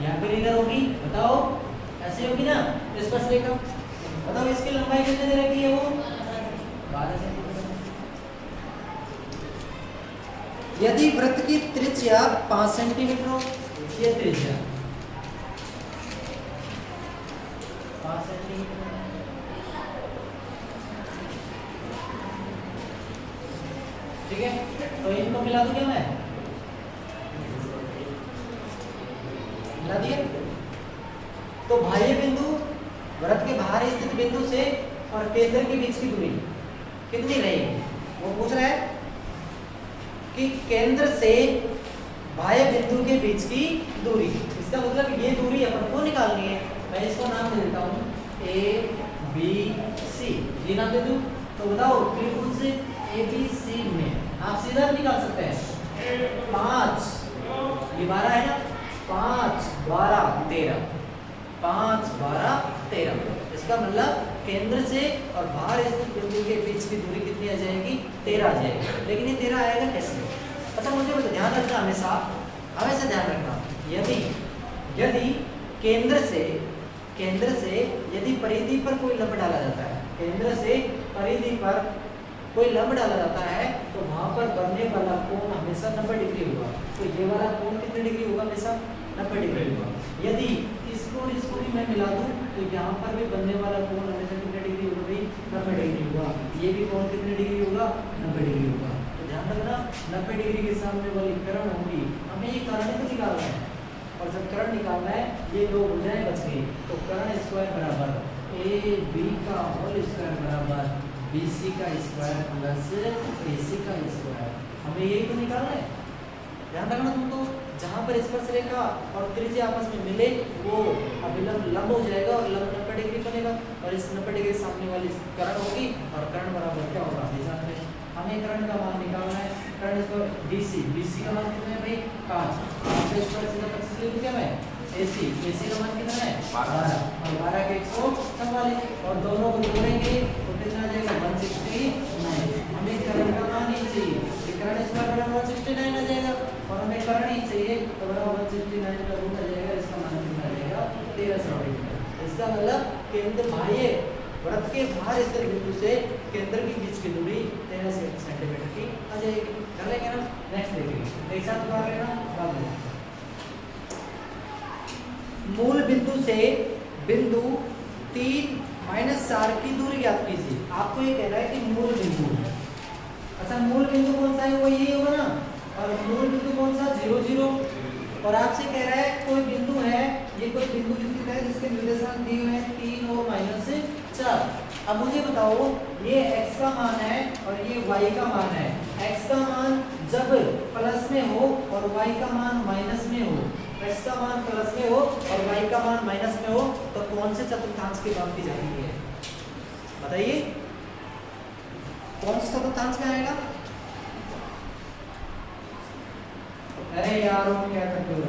या फिर इधर होगी, बताओ ऐसे होगी ना स्पर्श रेखा। बताओ इसकी लंबाई कितने दे रखी है? वो 12 सेंटीमीटर। यदि वृत्त की त्रिज्या 5 सेंटीमीटर हो, ये त्रिज्या 5 सेंटीमीटर, ठीक है, तो इनको मिला दूं क्या मैं? मिला दिया। तो बाह्य बिंदु वृत्त के बाहर स्थित बिंदु से और केंद्र के बीच की दूरी कितनी रहेगी? वो पूछ रहा है कि केंद्र से बाह्य बिंदु के बीच की दूरी। इसका मतलब ये दूरी अपन को निकालनी है। मैं इसको नाम दे देता हूँ ABC, ये नाम दे दूँ। तो बताओ त्रिभुज ABC में आप सीधा निकाल सकते हैं 5, ये 12 है ना, 5, 12, 13, 5, 12, 13। इसका मतलब केंद्र से और बाहर स्थित बिंदु के बीच की दूरी कितनी आ जाएगी? 13 आ जाएगी। लेकिन ये 13 आएगा कैसे? अच्छा मुझे ध्यान रखना, हमेशा ध्यान रखना, यदि यदि केंद्र से यदि परिधि पर कोई लंब डाला जाता है, केंद्र से परिधि पर कोई लंब डाला जाता है, तो वहां पर बनने वाला कोण हमेशा 90 डिग्री होगा। तो ये वाला कोण कितने डिग्री होगा? हमेशा 90 डिग्री होगा। यदि इसको भी मैं मिला दूं तो यहाँ पर भी बनने वाला कोण हमेशा कितने डिग्री होगा भाई? 90 डिग्री होगा। ये भी कोण कितने डिग्री होगा? 90 डिग्री होगा। तो ध्यान रखना, 90 डिग्री के सामने वाली कर्ण होगी, हमें ये कर्ण को निकालना है, और जब कर्ण निकालना है ये दो भुजाएं बच गई, तो कर्ण स्क्वायर बराबर AB का होल स्क्वायर बराबर BC का स्क्वायर प्लस AC का स्क्वायर, हमें यही तो निकालना है। ध्यान रखना तुम तो, जहाँ पर स्पर्श रेखा और त्रिज्या आपस में मिले वो अभिलंब लंब हो जाएगा और लंब 90 डिग्री बनेगा, और इस 90 डिग्री सामने वाली कर्ण होगी, और कर्ण बराबर क्या होगा? हमें कर्ण का मान निकालना है। कर्ण इसको BC का मान कितना है भाई? 5 का स्क्वायर सीधा 25 लिख क्या मैं? AC का मान कितना है? 12, और 12 के 144, और दोनों को जोड़ेंगे तो कितना आ जाएगा? 169। हमें कर्ण का मान ही चाहिए, कर्ण स्क्वायर बराबर 169 आ जाएगा, और हमें कर्ण ही चाहिए तो बराबर 169 का रूट आ जाएगा, इसका मान कितना आ जाएगा? 13 सेंटीमीटर। इसका मतलब केंद्र बाह्य वृत्त के बाहर स्थित बिंदु से केंद्र के बीच की दूरी 13 सेंटीमीटर की आ जाएगी। कर लेंगे ना? नेक्स्ट देखिए, एक साथ कर लेना। बाद में मूल बिंदु से बिंदु 3-4 की दूरी ज्ञात कीजिए। आपको ये कह रहा है कि मूल बिंदु, अच्छा मूल बिंदु कौन सा है? वो ये होगा ना, और मूल बिंदु कौन सा? 0 0, और आपसे कह रहा है कोई बिंदु है, ये कोई बिंदु स्थित है जिसके निर्देशांक दिए हुए हैं 3 और -4। अब मुझे बताओ, ये x का मान है और ये y का मान है। x का मान जब प्लस में हो और y का मान माइनस में हो, x का मान प्लस में हो और y का मान माइनस में हो, तो कौन से चतुर्थांश की बात की जाती है? बताइए, कौन से चतुर्थांश में आएगा? अरे यार वो क्या करते हो?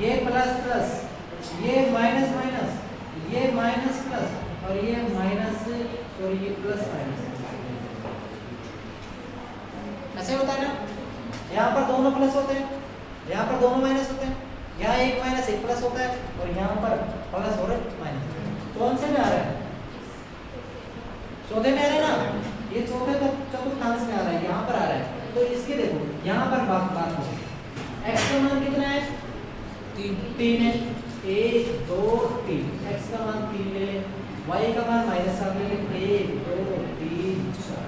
ये प्लस प्लस, ये माइनस माइनस, ये माइनस प्लस, और ये माइनस, सॉरी ये प्लस माइनस, ऐसे होता है ना? यहाँ पर दोनों प्लस होते हैं, यहाँ पर दोनों माइनस होते हैं, यहाँ एक माइनस एक प्लस होता है, और यहाँ पर प्लस और माइनस। कौन से में आ रहा है? चौथे में आ रहा है ना? ये चौथे चतुर्थांश में आ रहा है, यहाँ पर आ रहा है। तो इसके देखो, यहाँ पर बात हो, x का मान कितना है? 3 है, 1 2 3, x का मान 3 ले लें, y का मान -7 ले लें, 1 2 3 4,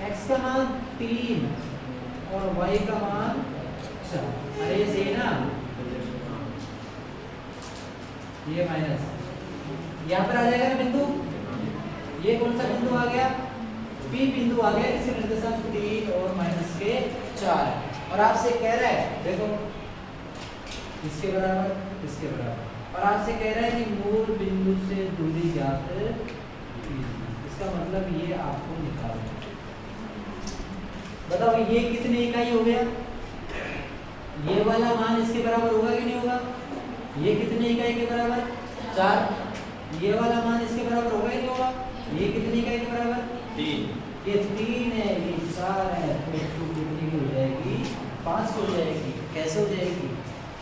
x का मान 3 और y का मान 4। अरे ये सही ना? ये माइनस, यहाँ पर आ जाएगा ना बिंदु, ये कौन सा बिंदु आ गया? P बिंदु आ गया, इसके निर्देशांक 3 और -4, और आपसे कह रहा है देखो इसके बराबर इसके बराबर, और आपसे कह रहा है कि मूल बिंदु से दूरी ज्ञात कीजिए। इसका मतलब ये आपको निकालना है। बताओ ये कितनी इकाई हो गया? ये वाला मान इसके बराबर होगा कि नहीं होगा? ये कितनी इकाई के बराबर? 4। ये वाला मान इसके बराबर होगा कि नहीं होगा? ये कितनी इकाई के बराबर? 3। ये 3 है, ये 4 है, तो कितनी हो जाएगी? 5 हो जाएगी। कैसे हो जाएगी?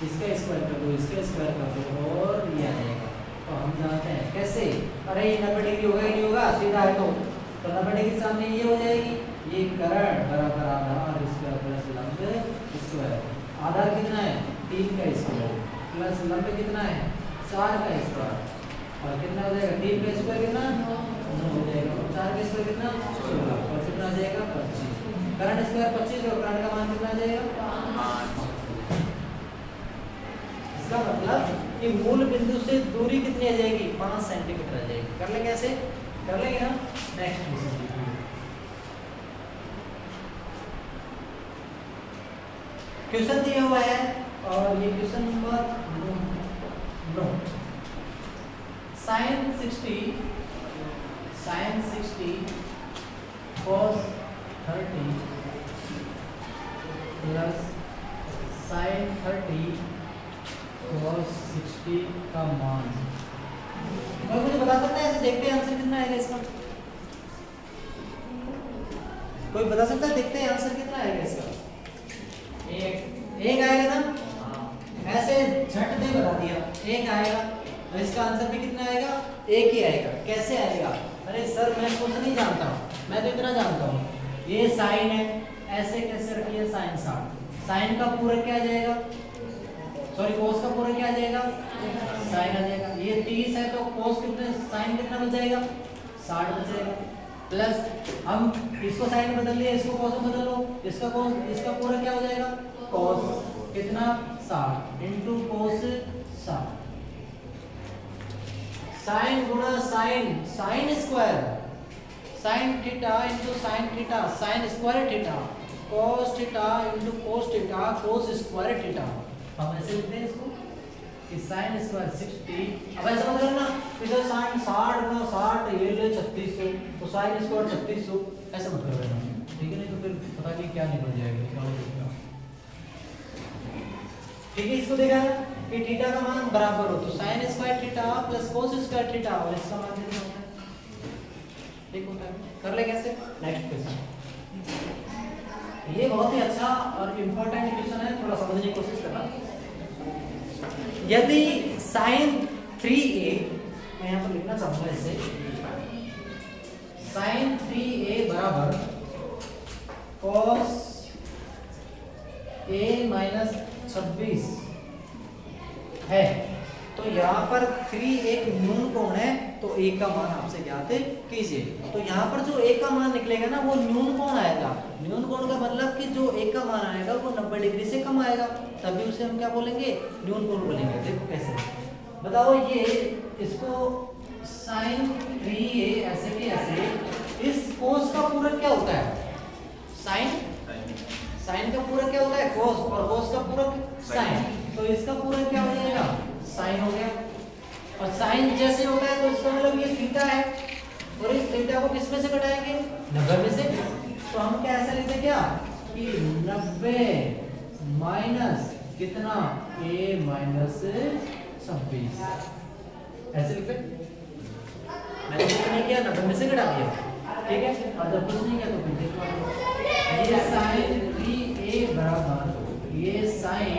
इसका स्क्वायर कर दो, इसका स्क्वायर कर दो, और ये आ जाएगा। तो हम जानते हैं कैसे? अरे ये 90 डिग्री होगा कि नहीं होगा? सीधा है तो 90 डिग्री सामने ये हो जाएगी, ये कर्ण बराबर आधार स्क्वायर प्लस लंब स्क्वायर। आधार कितना है? 3 का स्क्वायर प्लस लंब कितना है? 4 का स्क्वायर, और कितना हो जाएगा? 3 का स्क्वायर कितना? 9 हो जाएगा, और 4 का स्क्वायर कितना? 16, और कितना आ जाएगा? 25। कर्ण स्क्वायर 25, और कर्ण का मान कितना आ जाएगा? 5। इसका मतलब कि मूल बिंदु से दूरी कितनी आ जाएगी? 5 सेंटीमीटर आ जाएगी। कर ले कैसे? कर लेंगे ना? नेक्स्ट क्वेश्चन दिया हुआ है, और ये question number 9। sin 60 cos 30 plus sin 30 cos 60 का मान। और मुझे बता सकता है, ऐसे देखते हैं आंसर कितना आएगा इसका? कोई बता सकता है? देखते हैं आंसर कितना आएगा इसका। एक आएगा ना, ऐसे झट दे बता दिया एक आएगा, और इसका आंसर भी कितना आएगा, एक ही आएगा। कैसे आएगा? अरे सर मैं कुछ नहीं जानता हूँ, मैं तो इतना जानता हूँ ये साइन है, ऐसे कैसे रखिए साइन 60, साइन का पूरक क्या आ जाएगा, सॉरी कोस का पूरक क्या आ जाएगा, साइन आ जाएगा। ये 30 है तो कोस कितने, साइन कितना बच जाएगा, 60 बच जाएगा। प्लस हम इसको साइन बदल लिए, इसको कोस में बदल लो, इसका कोस, इसका पूरक क्या हो जाएगा, कोस कितना 60 इंटू कोस 60, साइन गुणा साइन, sine square, sine theta into sine theta, sine square theta, cos theta into cos theta, cos square theta. हम ऐसे लिखते हैं इसको कि साइन स्क्वायर 60, अब ऐसा मत करना इधर साइन 60 का 60 ये ले 3600 तो साइन स्क्वायर 3600, ऐसा मत कर देना, ठीक है? नहीं तो फिर पता नहीं क्या निकल जाएगा, क्या होगा। ठीक है, इसको देखा ना कि थीटा का मान बराबर हो तो sign square theta plus cos square theta, और इसका मान कितना होता है, ठीक होता है। कर ले कैसे, नेक्स्ट क्वेश्चन। ये बहुत ही अच्छा और इंपॉर्टेंट क्वेश्चन है, थोड़ा समझने की कोशिश करना। यदि sin 3a, मैं यहाँ पर लिखना चाहूंगा इसे, sin 3a बराबर cos a माइनस 26 है, तो यहाँ पर 3 एक न्यून कोण है, तो a का मान आपसे ज्ञात कीजिए। तो यहाँ पर जो a का मान निकलेगा ना वो न्यून कोण आएगा। न्यून कोण का मतलब कि जो a का मान आएगा वो 90 डिग्री से कम आएगा, तभी उसे हम क्या बोलेंगे, न्यून कोण बोलेंगे। देखो कैसे, बताओ ये इसको sin 3a ऐसे की ऐसे, इस कोस का पूरक क्या होता है, साइन का पूरक क्या होता है, कोस, और कोस का पूरक साइन, तो इसका पूरक क्या हो जाएगा, साइन हो गया। और साइन जैसे होता है तो इसका मतलब ये थीटा है, और इस थीटा को किस में से घटाएंगे, 90 में से। तो हम क्या ऐसा लिखते क्या कि 90 माइनस कितना, a माइनस 26, ऐसे लिखते। मैंने कुछ नहीं किया, 90 में से घटा दिया, ठीक है। और जब कुछ नहीं किया तो फिर देखो ये साइन 3a बराबर ये साइन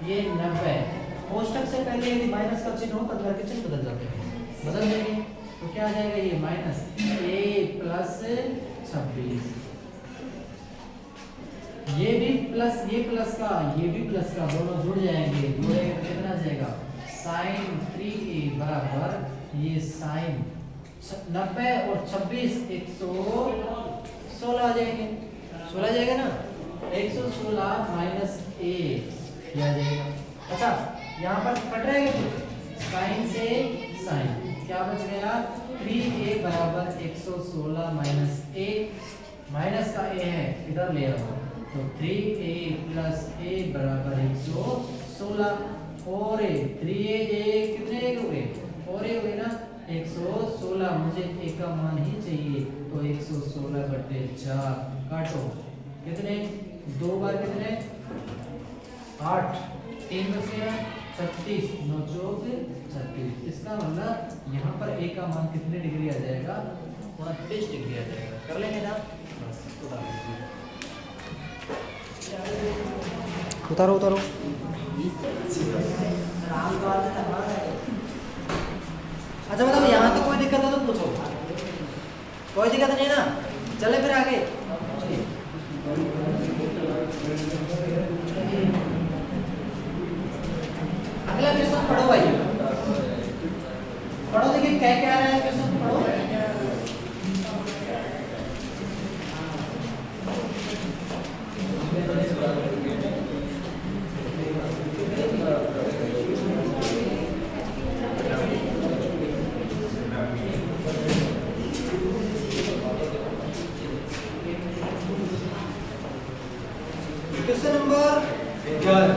ये 90, कोष्टक से पहले यदि माइनस का चिन्ह हो तो अंदर के चिन्ह बदल जाते हैं, बदल देंगे तो क्या आ जाएगा, ये माइनस a प्लस 26, ये भी प्लस, ये प्लस का ये भी प्लस का दोनों जुड़ जाएंगे, जुड़ेंगे तो कितना आ जाएगा, साइन 3a बराबर ये साइन 90 और 26 116 आ जाएंगे, 16 जाएगा ना, 116 माइनस a किया जाएगा। अच्छा यहाँ पर कट रहेगा कुछ, साइन से साइन क्या बच गया, 3a बराबर 116 माइनस a, माइनस का a है इधर ले आओ, तो 3a प्लस a बराबर 116, और 3a कितने हो गए, और हो गए ना 116, मुझे a का मान ही चाहिए, तो 116/4 काटो, कितने, 2 बार कितने 8, 3 बच गया 36, 9 चौक 36, इसका मतलब यहाँ पर a का मान कितने डिग्री आ जाएगा, 29 डिग्री आ जाएगा। कर लेंगे ना, बस उतारो उतारो। अच्छा मतलब यहाँ तो कोई दिक्कत है तो पूछो, कोई दिक्कत नहीं है ना, चले फिर आगे। अगला क्वेश्चन पढ़ो भाई, पढ़ो, देखिए क्या क्या आ रहा है क्वेश्चन, पढ़ो। Question number 11।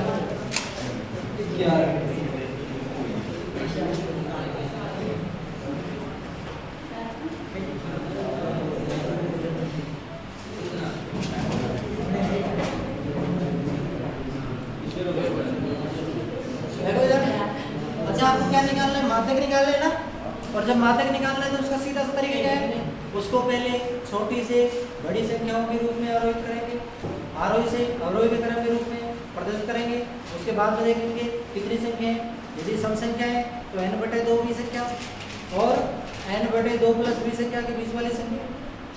अच्छा आपको क्या निकालना है, माध्यक निकालना है ना, और जब माध्यक निकालना है तो उसका सीधा सा तरीका क्या है, उसको पहले छोटी से बड़ी संख्याओं के रूप में आरोहित करेंगे, आरोही से अवरोही के क्रम के रूप में प्रदर्शित करेंगे, बाद में देखेंगे कितनी संख्या है। यदि सम संख्या है तो n/2 भी संख्या और n/2 + b संख्या के बीच वाली संख्या।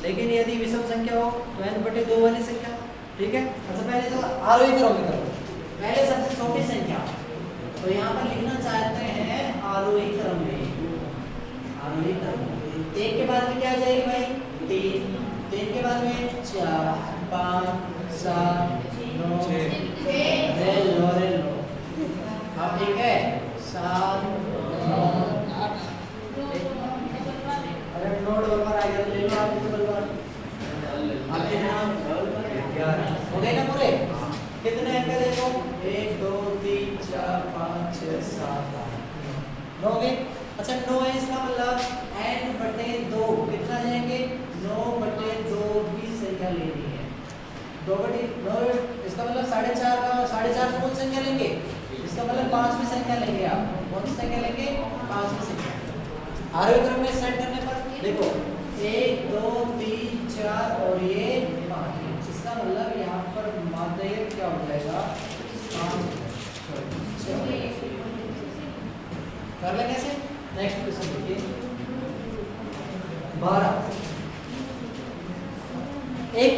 लेकिन यदि विषम संख्या हो तो n/2 वाली संख्या। ठीक है। अच्छा पहले तो आरोही क्रम में करो। पहले सबसे छोटी संख्या तो यहाँ पर लिखना चाहते हैं आरोही क्रम में। आरोही क्रम एक के बाद में क्या आ जाएगी भाई 3, 3 के बाद में 4, 5, 7, 9, 10 लो। अब ठीक है 7, 9, अरे नोट बराबर आएगा तो ले लो आप बराबर। अब कितना 11 हो गए ना पूरे। कितने अंक देखो 1 2 3 4 5 6 7 8 9 गए। अच्छा 9 है इसका मतलब n/2 कितना जाएंगे 9/2 की संख्या लेनी है। 2/9 इसका मतलब 4.5 का 4.5 कौन संख्या लेंगे। इसका मतलब 5वीं संख्या लेंगे आप। कौन सी संख्या लेंगे 5वीं संख्या। आरोही क्रम में सेट करने पर देखो 1 2 3 4 और ये 5। इसका मतलब यहाँ पर माध्य क्या हो जाएगा 5। कर लेंगे ऐसे। नेक्स्ट क्वेश्चन देखिए 12। एक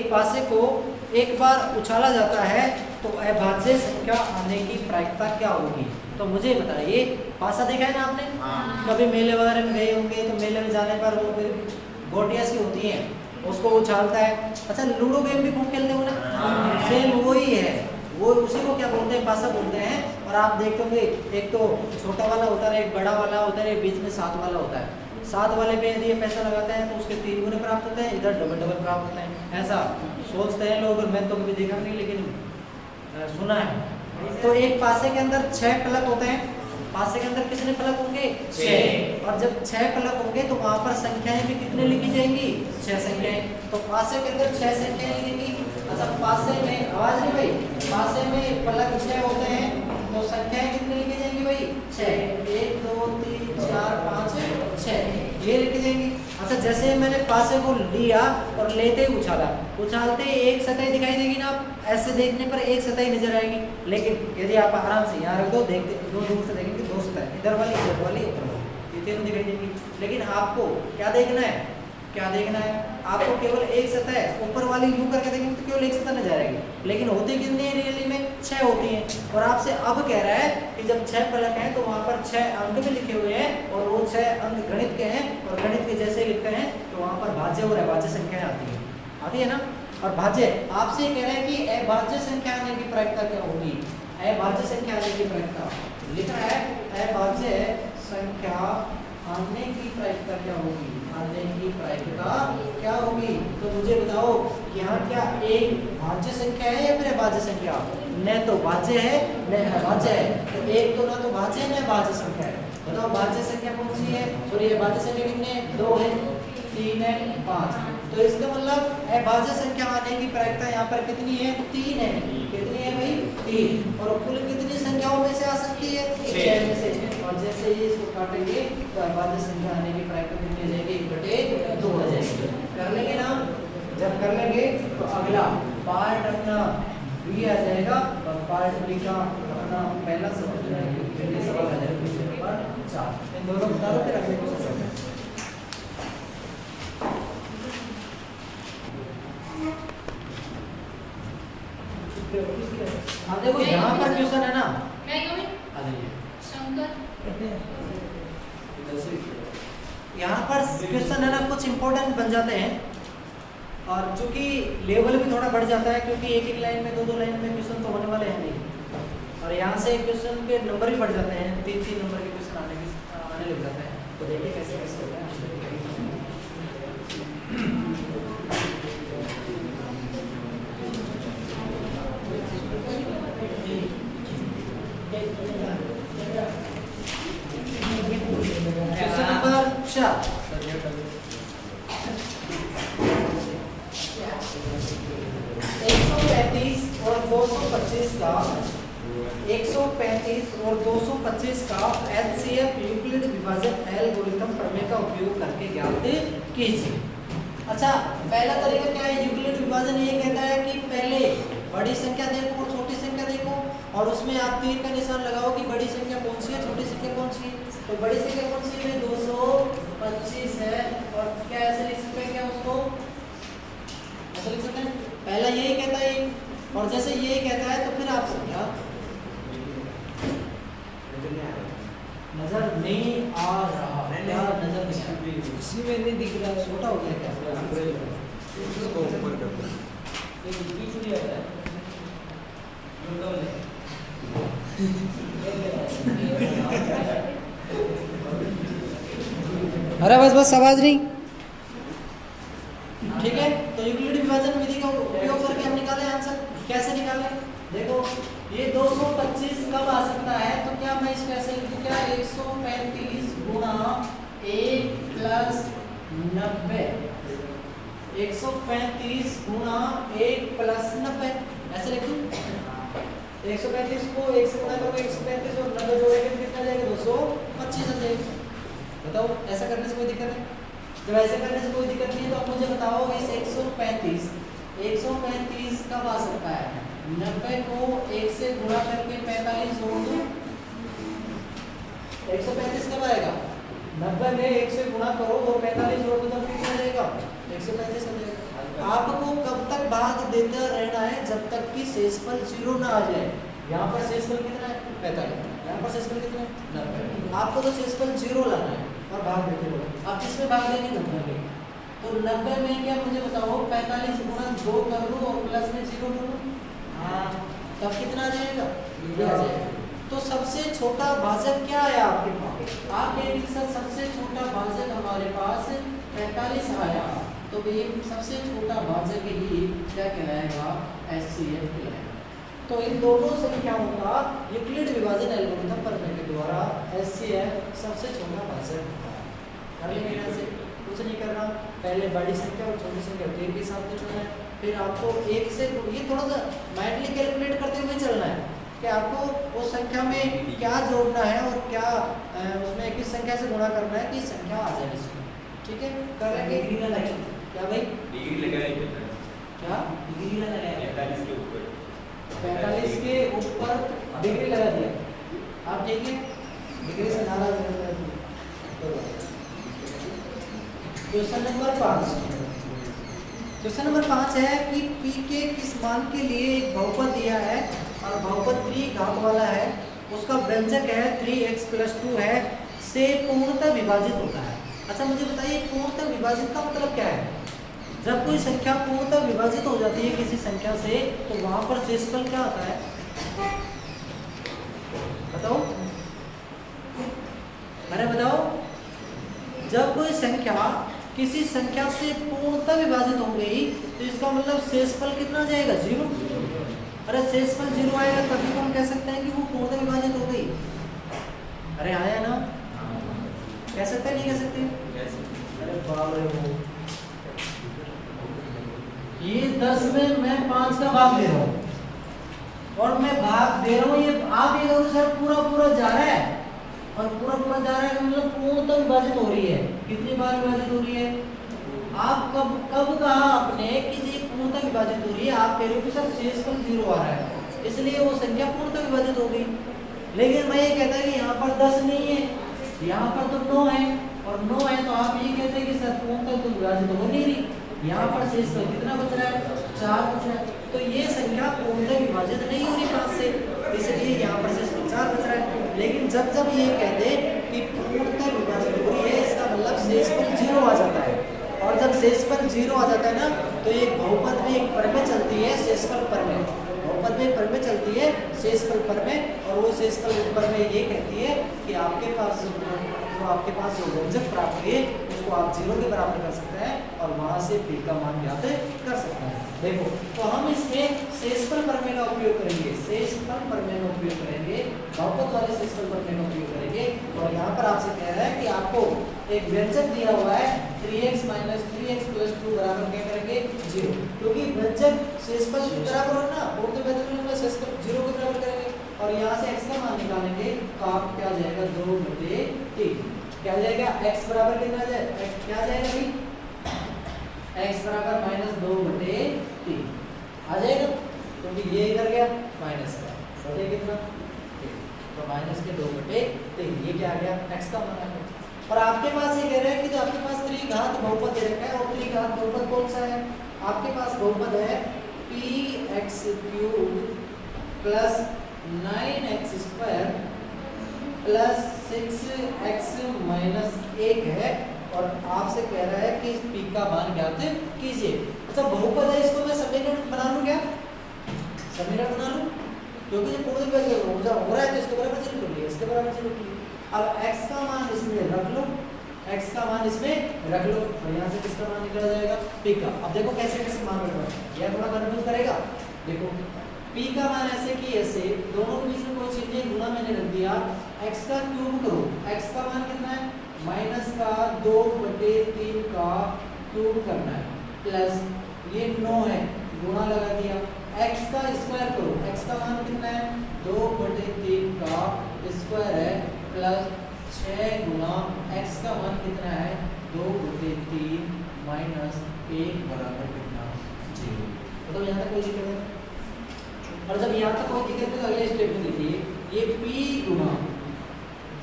पासे को एक बार उछाला जाता है तो अभाज्य संख्या आने की प्रायिकता क्या होगी। तो मुझे बताइए पासा देखा है ना आपने। कभी मेले वगैरह में गए होंगे तो मेले में जाने पर वो गोटियां सी होती हैं उसको उछालता है। अच्छा लूडो गेम भी खूब खेलते हो ना। सेम वही है वो उसी को क्या बोलते हैं पासा बोलते हैं। और आप देखते होंगे एक तो छोटा वाला होता है एक बड़ा वाला होता है एक बीच में 7 वाला होता है। 7 वाले पे यदि ये पैसा लगाते हैं तो उसके 3 गुने प्राप्त होते हैं। इधर डबल प्राप्त होते हैं। ऐसा सोचते हैं लोग। मैं तो कभी देखा नहीं लेकिन सुना है। तो एक पासे के अंदर 6 फलक होते हैं। पासे के अंदर कितने फलक होंगे 6। और जब 6 फलक होंगे तो वहां पर संख्याएं भी कितने लिखी जाएंगी 6 संख्याएं। तो पासे के अंदर 6 संख्याएं लिखेंगी। अच्छा पासे में आवाज नहीं भाई पासे में फलक 6 होते हैं तो संख्याएं कितनी लिखी जाएंगी भाई 6। 1 2 3 4 5 6 ये लिखी जाएंगी। अच्छा जैसे मैंने पासे को लिया और लेते ही उछालते एक सतह दिखाई देगी ना। आप ऐसे देखने पर एक सतह नजर आएगी। लेकिन यदि आप आराम से यहाँ रख दो देखते दो दूर से देखेंगे 2 सतह इधर वाली उधर वाली ये तीनों दिखाई देंगी। लेकिन आपको क्या देखना है आपको केवल एक सतह ऊपर वाली यूं करके देखेंगे तो केवल एक सतह नजर आएगी। लेकिन होती कितनी है रियली में 6 होती हैं। और आपसे अब कह रहा है कि जब 6 फलक हैं तो वहां पर 6 अंक भी लिखे हुए हैं और वो 6 अंक गणित के हैं और गणित के जैसे लिखते हैं तो वहां पर भाज्य और अभाज्य संख्याएं आती है ना। और भाज्य आपसे कह रहे हैं कि अभाज्य संख्या आने की प्रायिकता क्या होगी। अभाज्य संख्या आने की प्रायिकता लिख रहा है अभाज्य संख्या आने की प्रायिकता क्या होगी। आने की प्रायिकता क्या होगी तो मुझे बताओ यहाँ क्या एक भाज्य संख्या है या फिर अभाज्य संख्या। न तो भाज्य है न अभाज्य है। तो एक तो ना तो भाज्य है न भाज्य संख्या है। बताओ भाज्य संख्या कौन सी है। सॉरी अभाज्य संख्या कितने 2 है 3 है 5। तो इसका मतलब अभाज्य संख्या आने की प्रायिकता यहाँ पर कितनी है 3 है। कितनी है भाई 3। और कुल कितनी संख्याओं में से आ सकती है 6 में से। और जैसे ही इसको काटेंगे तो अभाज्य संख्या आने की प्रायिकता कितनी हो जाएगी 1/2 हो जाएगी। कर लेंगे ना। जब कर लेंगे तो अगला पार्ट अपना बी आ जाएगा और पार्ट बी का अपना पहला सवाल आ जाएगा क्वेश्चन नंबर 4। इन दोनों बता दो फिर अगले क्वेश्चन में। हाँ देखो यहाँ पर क्वेश्चन है ना। यहाँ पर क्वेश्चन है ना कुछ इंपॉर्टेंट बन जाते हैं और चूंकि लेवल भी थोड़ा बढ़ जाता है क्योंकि एक लाइन में 2 लाइन में क्वेश्चन तो होने वाले हैं नहीं। और यहाँ से क्वेश्चन के नंबर भी बढ़ जाते हैं 3 नंबर के क्वेश्चन आने लग जाते हैं। तो देखिए कैसे कैसे होता है। क्वेश्चन नंबर 4 135 और 225 का 135 और 225 का एचसीएफ यूक्लिड विभाजन एल्गोरिथम प्रमेय का उपयोग करके ज्ञात कीजिए। अच्छा पहला तरीका क्या है यूक्लिड विभाजन। ये कहता है कि पहले बड़ी संख्या देखो और छोटी संख्या देखो और उसमें आप तीर का निशान लगाओ कि बड़ी संख्या कौन सी है, छोटी संख्या कौन सी है। तो बड़ी संख्या कौन सी है, 225 है। और क्या ऐसे लिख सकते हैं, क्या उसको ऐसे लिख सकते हैं, पहला यही कहता है और जैसे यही कहता है तो फिर आप संख्या नजर नहीं आ रहा, क्या नजर नहीं आ रहा, इसी में नहीं दिख रहा है। छोटा हो गया क्या, अरे बस बस आवाज नहीं। ठीक है, तो यूक्लिड विभाजन विधि का उपयोग करके हम निकाले आंसर। कैसे निकाले, देखो ये 225 कब आ सकता है, तो क्या मैं इसको ऐसे लिखूं, क्या 135 गुणा 1 प्लस 90, 135 गुणा 1 प्लस 90 ऐसे लिखूं। 135 को 1 से गुणा करोगे 135 और 90 जोड़ेंगे तो कितना जाएगा, 225 आ जाएगा। बताओ ऐसा करने से कोई दिक्कत है, जब ऐसे करने से कोई दिक्कत नहीं है तो अब मुझे बताओ इस 135 कब आ सकता है, 90 को 1 से गुणा करके 45 जोड़ दो, 135 कब आएगा, 90 में 1 से गुणा करो और 45 जोड़ दो तब कितना जाएगा, 135 आ जाएगा। आपको कब तक भाग देते रहना है, जब तक कि शेषफल 0 ना आ जाए। यहाँ पर शेषफल कितना है, 45, यहाँ पर शेषफल कितना है, 90। आपको तो शेषफल 0 लाना है और भाग देते रहो। आप किसमें भाग देंगे, 90 में। तो 90 में क्या मुझे बताओ, 45 गुणा 2 कर दो और प्लस में 0 कर दो, हाँ तब कितना आ जाएगा, ये आ जाएगा। तो सबसे छोटा भाजक क्या है आपके पास, आप ये लिख सकते सबसे छोटा भाजक हमारे पास 45 आया, तो ये सबसे छोटा भाजक ही क्या कहलाएगा, HCF कहलाएगा। तो इन दोनों संख्याओं का यूक्लिड विभाजन एल्गोरिथम करने के द्वारा HCF सबसे छोटा भाजक होता है। कर लेंगे यहाँ से, कुछ नहीं करना, पहले बड़ी संख्या और छोटी संख्या तीर के साथ चलना है, फिर आपको एक से ये थोड़ा सा मैथली कैलकुलेट करते हुए चलना है कि आपको उस संख्या में क्या जोड़ना है और क्या उसमें किस संख्या से गुणा करना है कि संख्या आ जाए इसमें। ठीक है, कर लेंगे। डिग्री का लगाइए, क्या भाई डिग्री लगाएंगे, क्या डिग्री का लगाया, 45 के ऊपर 45 के ऊपर डिग्री लगा दिया आप, ठीक है, डिग्री से नाराज क्वेश्चन नंबर 5। क्वेश्चन नंबर 5 है कि p के किस मान के लिए एक बहुपद दिया है और बहुपद 3 घात वाला है, उसका व्यंजक है 3x + 2 है, से पूर्णतः विभाजित होता है। अच्छा मुझे बताइए पूर्णतः विभाजित का मतलब क्या है। जब कोई संख्या पूर्णतः विभाजित हो जाती है किसी संख्या से तो वहां पर शेषफल क्या होता है, बताओ, अरे बताओ। जब कोई संख्या किसी संख्या से पूर्णतः विभाजित हो गई तो इसका मतलब शेषफल कितना जाएगा, 0। अरे शेषफल 0 आएगा तभी तो हम कह सकते हैं कि वो पूर्णतः विभाजित हो गई। अरे आया ना, कह सकते हैं नहीं कह सकते, अरे बाप रे, ये 10 में मैं 5 का भाग दे रहा हूँ और मैं भाग दे रहा हूँ, ये आप ये देखो सर पूरा पूरा जा रहा है और पूरा पूरा जा रहा है मतलब पूर्णतः विभाजित हो रही है। कितनी बार विभाजित हो रही है, आप कब कब कहा आपने कि ये पूर्णतः विभाजित हो रही है, आप कह रहे हो कि सर शेषफल 0 आ रहा है इसलिए वो संख्या पूर्णतः विभाजित हो गई। लेकिन मैं ये कहता है कि यहाँ पर 10 नहीं है, यहाँ पर तो 9 है और 9 है तो आप ये कहते हैं कि सर पूर्णतः तो विभाजित हो नहीं रही, यहाँ पर शेषफल कितना बच रहा है, 4 बच रहा है, तो ये संख्या पूर्णतः विभाजित नहीं हो रही 5 से, इसलिए यहाँ पर शेषफल 4 बच रहा है। लेकिन जब जब ये कह दे कि पूर्णतः विभाजित हो रही है इसका मतलब शेषफल 0 आ जाता है, और जब शेषफल 0 आ जाता है ना तो ये बहुपद में एक प्रमेय चलती है शेषफल प्रमेय, बहुपद में प्रमेय चलती है शेषफल प्रमेय, और वो शेषफल प्रमेय ये कहती है कि आपके पास जो व्यंजक प्राप्त हुए उसको आप 0 के बराबर कर सकते हैं और वहां से p का मान ज्ञात कर सकते हैं। देखो तो हम इसमें शेषफल प्रमेय का उपयोग करेंगे, शेषफल प्रमेय का उपयोग करेंगे, बहुपद वाले शेषफल प्रमेय का उपयोग करेंगे। और यहाँ पर आपसे कह रहा है कि आपको एक व्यंजक दिया हुआ है 3x - 3x + 2 बराबर क्या करेंगे, 0, क्योंकि व्यंजक शेषफल के बराबर हो ना, पूर्णतः व्यंजक में शेषफल 0 के बराबर करेंगे और यहाँ से x का मान निकालेंगे तो आप क्या आ जाएगा, 2/3 क्या जाएगा, x बराबर कितना आ जाएगा, क्या जाएगा भाई, x बराबर -2/3 आ जाएगा, क्योंकि ये इधर गया माइनस का, बटे कितना 3, तो -2/3 ये क्या आ गया x का मान आ गया। और आपके पास ये कह रहा है कि जो आपके पास त्रिघात बहुपद दे रखा है और त्रिघात बहुपद कौन सा है, आपके पास बहुपद है px³ plus 9x² plus 6x minus 1 है और आपसे कह रहा है कि इस p का मान ज्ञात कीजिए। अच्छा बहुपद है, इसको मैं समीकरण बना लूं क्या, समीकरण बना लूं, क्योंकि ये पूर्ण वर्ग हो रहा है तो इसके बराबर चिन्ह कर लिया, इसके बराबर चिन्ह कर लिया। अब x का मान इसमें रख लो, x का मान इसमें रख लो और यहाँ से किसका मान निकल जाएगा p का। अब देखो कैसे कैसे मान रख रहा है, यह थोड़ा कंफ्यूज करेगा। देखो p का मान ऐसे कि ऐसे, दोनों के बीच में कोई चिन्ह नहीं, गुणा मैंने रख दिया, x का क्यूब करो, x का मान कितना है -2/3 का क्यूब करना है प्लस ये 9 है गुणा लगा दिया, x का स्क्वायर करो, x का मान कितना है 2/3 का स्क्वायर है प्लस 6 गुना x का मान कितना है 2/3 माइनस 1 बराबर कितना 0। तो यहाँ तक कोई दिक्कत है, और जब यहाँ तक कोई दिक्कत है तो अगले स्टेप में देखिए ये p गुना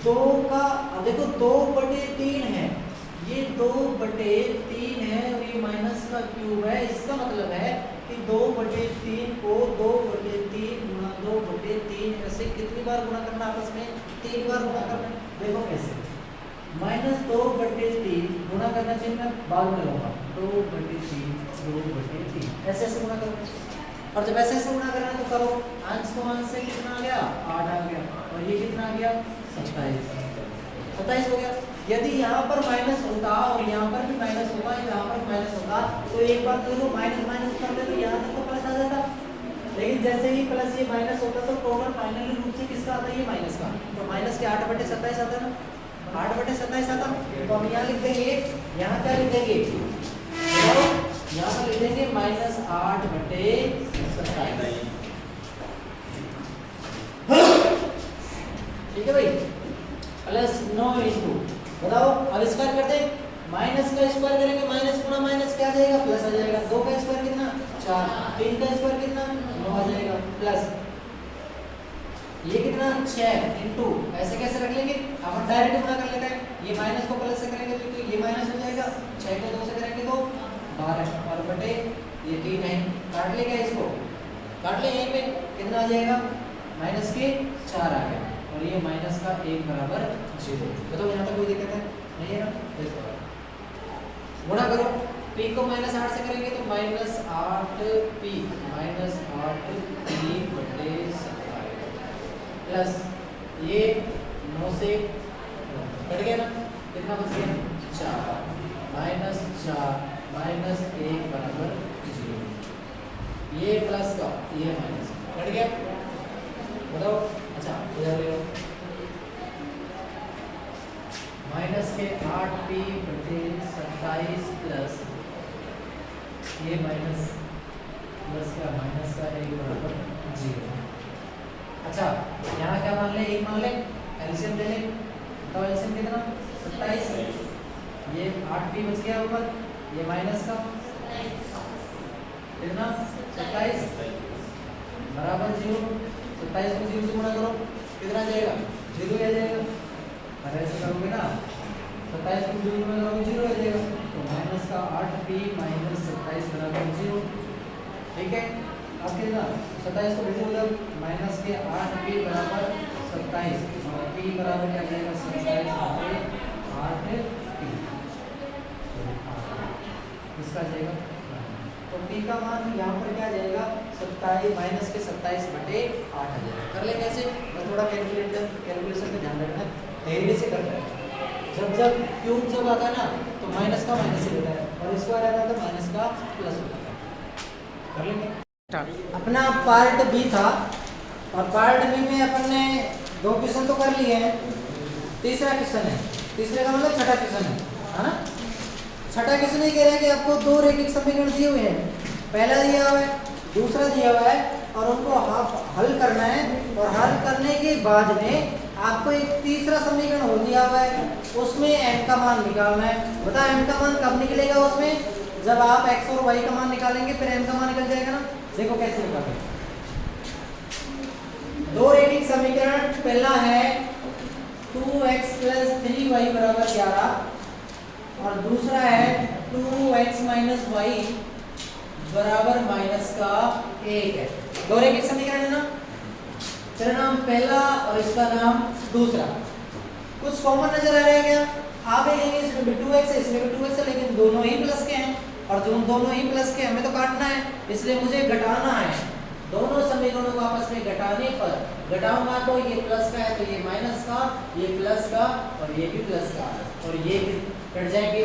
2 का, अब देखो 2/3 है, ये 2/3 है और ये माइनस का क्यूब है, इसका मतलब है कि 2/3 को 2/3 गुना 2/3 ऐसे कितनी बार गुणा करना आपस में 3 बार गुणा करना। देखो कैसे -2/3 गुणा करना चाहिए, मैं बाद में लूंगा 2/3 ऐसे ऐसे गुणा करना चाहिए। और जब ऐसे ऐसे गुणा करना है तो करो, अंश को अंश से कितना आ गया 8 आ गया और ये कितना आ गया 27 हो गया। यदि यहाँ पर माइनस होता और यहाँ पर भी माइनस होता, यहाँ पर माइनस होता तो एक बार तो माइनस माइनस करते तो यहाँ तक तो प्लस आ जाता, लेकिन जैसे ही प्लस ये माइनस होता तो टोटल फाइनली रूप से किसका आता है ये माइनस का, तो माइनस के 8/27 आता है ना, 8/27 आता। तो हम यहाँ लिख देंगे, यहाँ क्या लिख देंगे, यहाँ पर लिख देंगे -8/27 ठीक है भाई, प्लस 9 इंटू, बताओ अब स्क्वायर कर दे, माइनस का स्क्वायर करेंगे माइनस गुना माइनस क्या आ जाएगा प्लस आ जाएगा, 2 का स्क्वायर कितना 4, 3 का स्क्वायर कितना 9 आ जाएगा प्लस ये कितना 6 इंटू, ऐसे कैसे रख लेंगे अपन डायरेक्ट गुणा कर लेते हैं, ये माइनस को प्लस से करेंगे तो ये माइनस हो जाएगा, 6 को 2 से करेंगे तो 12 और बटे ये 3 है, काट लेंगे इसको, काट ले यहीं पे कितना आ जाएगा माइनस के 4 आ गया और ये माइनस का 1 बराबर 0। तो यहाँ तक कोई दिक्कत है नहीं है ना, गुणा करो, p को -8 से करेंगे तो -8p प्लस ये 9 से कट गया ना, कितना बच गया 4 -1 बराबर 0, ये प्लस का ये माइनस कट गया, बताओ। अच्छा इधर ले लो, माइनस के 8p/27 प्लस ये माइनस प्लस का माइनस का 1 बराबर 0। अच्छा यहाँ क्या मान ले, 1 मान ले, एलसीएम ले ले, तो एलसीएम कितना 27, ये 8p बच गया ऊपर, ये माइनस का कितना 27 बराबर 0, 27 को 0 से गुणा करो कितना जाएगा 0 आ जाएगा, अगर ऐसे करोगे ना 27 को 0 में करोगे 0 आ जाएगा, तो माइनस का 8p - 27 बराबर 0। ठीक है, अब कितना 27 को भेजो उधर, माइनस के 8p बराबर 27 और p बराबर क्या जाएगा 27/8p, इसका जाएगा, तो p का मान यहाँ पर क्या जाएगा 27 माइनस के 27/8 आ जाएगा। कर ले कैसे, मैं थोड़ा कैलकुलेशन में ध्यान रखना, धैर्य से करना है। जब क्यूब जब आता है ना तो माइनस का माइनस ही होता है और स्क्वायर आता है तो माइनस का प्लस होता है। कर लेंगे, अपना पार्ट बी था और पार्ट बी में अपन ने 2 क्वेश्चन तो कर लिए हैं, तीसरा क्वेश्चन है, तीसरे का मतलब छठा क्वेश्चन है ना। छठा क्वेश्चन ये कह रहा है कि आपको 2 रैखिक समीकरण दिए हुए हैं, पहला दिया हुआ है दूसरा दिया हुआ है और उनको हल करना है, और हल करने के बाद में आपको एक तीसरा समीकरण हो दिया हुआ है, उसमें m का मान निकालना है। बता m का मान कब निकलेगा, उसमें जब आप x और y का मान निकालेंगे फिर m का मान निकल जाएगा ना। देखो कैसे निकालेंगे, 2 समीकरण पहला है 2x प्लस 3y बराबर 11 और दूसरा है 2x माइनस y बराबर माइनस का 1 है। दो रैखिक समीकरण है ना। तेरा नाम पहला और इसका नाम दूसरा। कुछ कॉमन नजर आ रहा है क्या? आप देखेंगे इसमें भी 2x है, इसमें भी 2x है, लेकिन दोनों ही प्लस के हैं और जो दोनों ही प्लस के हमें तो काटना है, इसलिए मुझे घटाना है। दोनों समीकरणों को आपस में घटाने पर घटाऊंगा तो ये प्लस का है तो ये माइनस का, ये प्लस का और ये भी प्लस का और ये कट जाएंगे।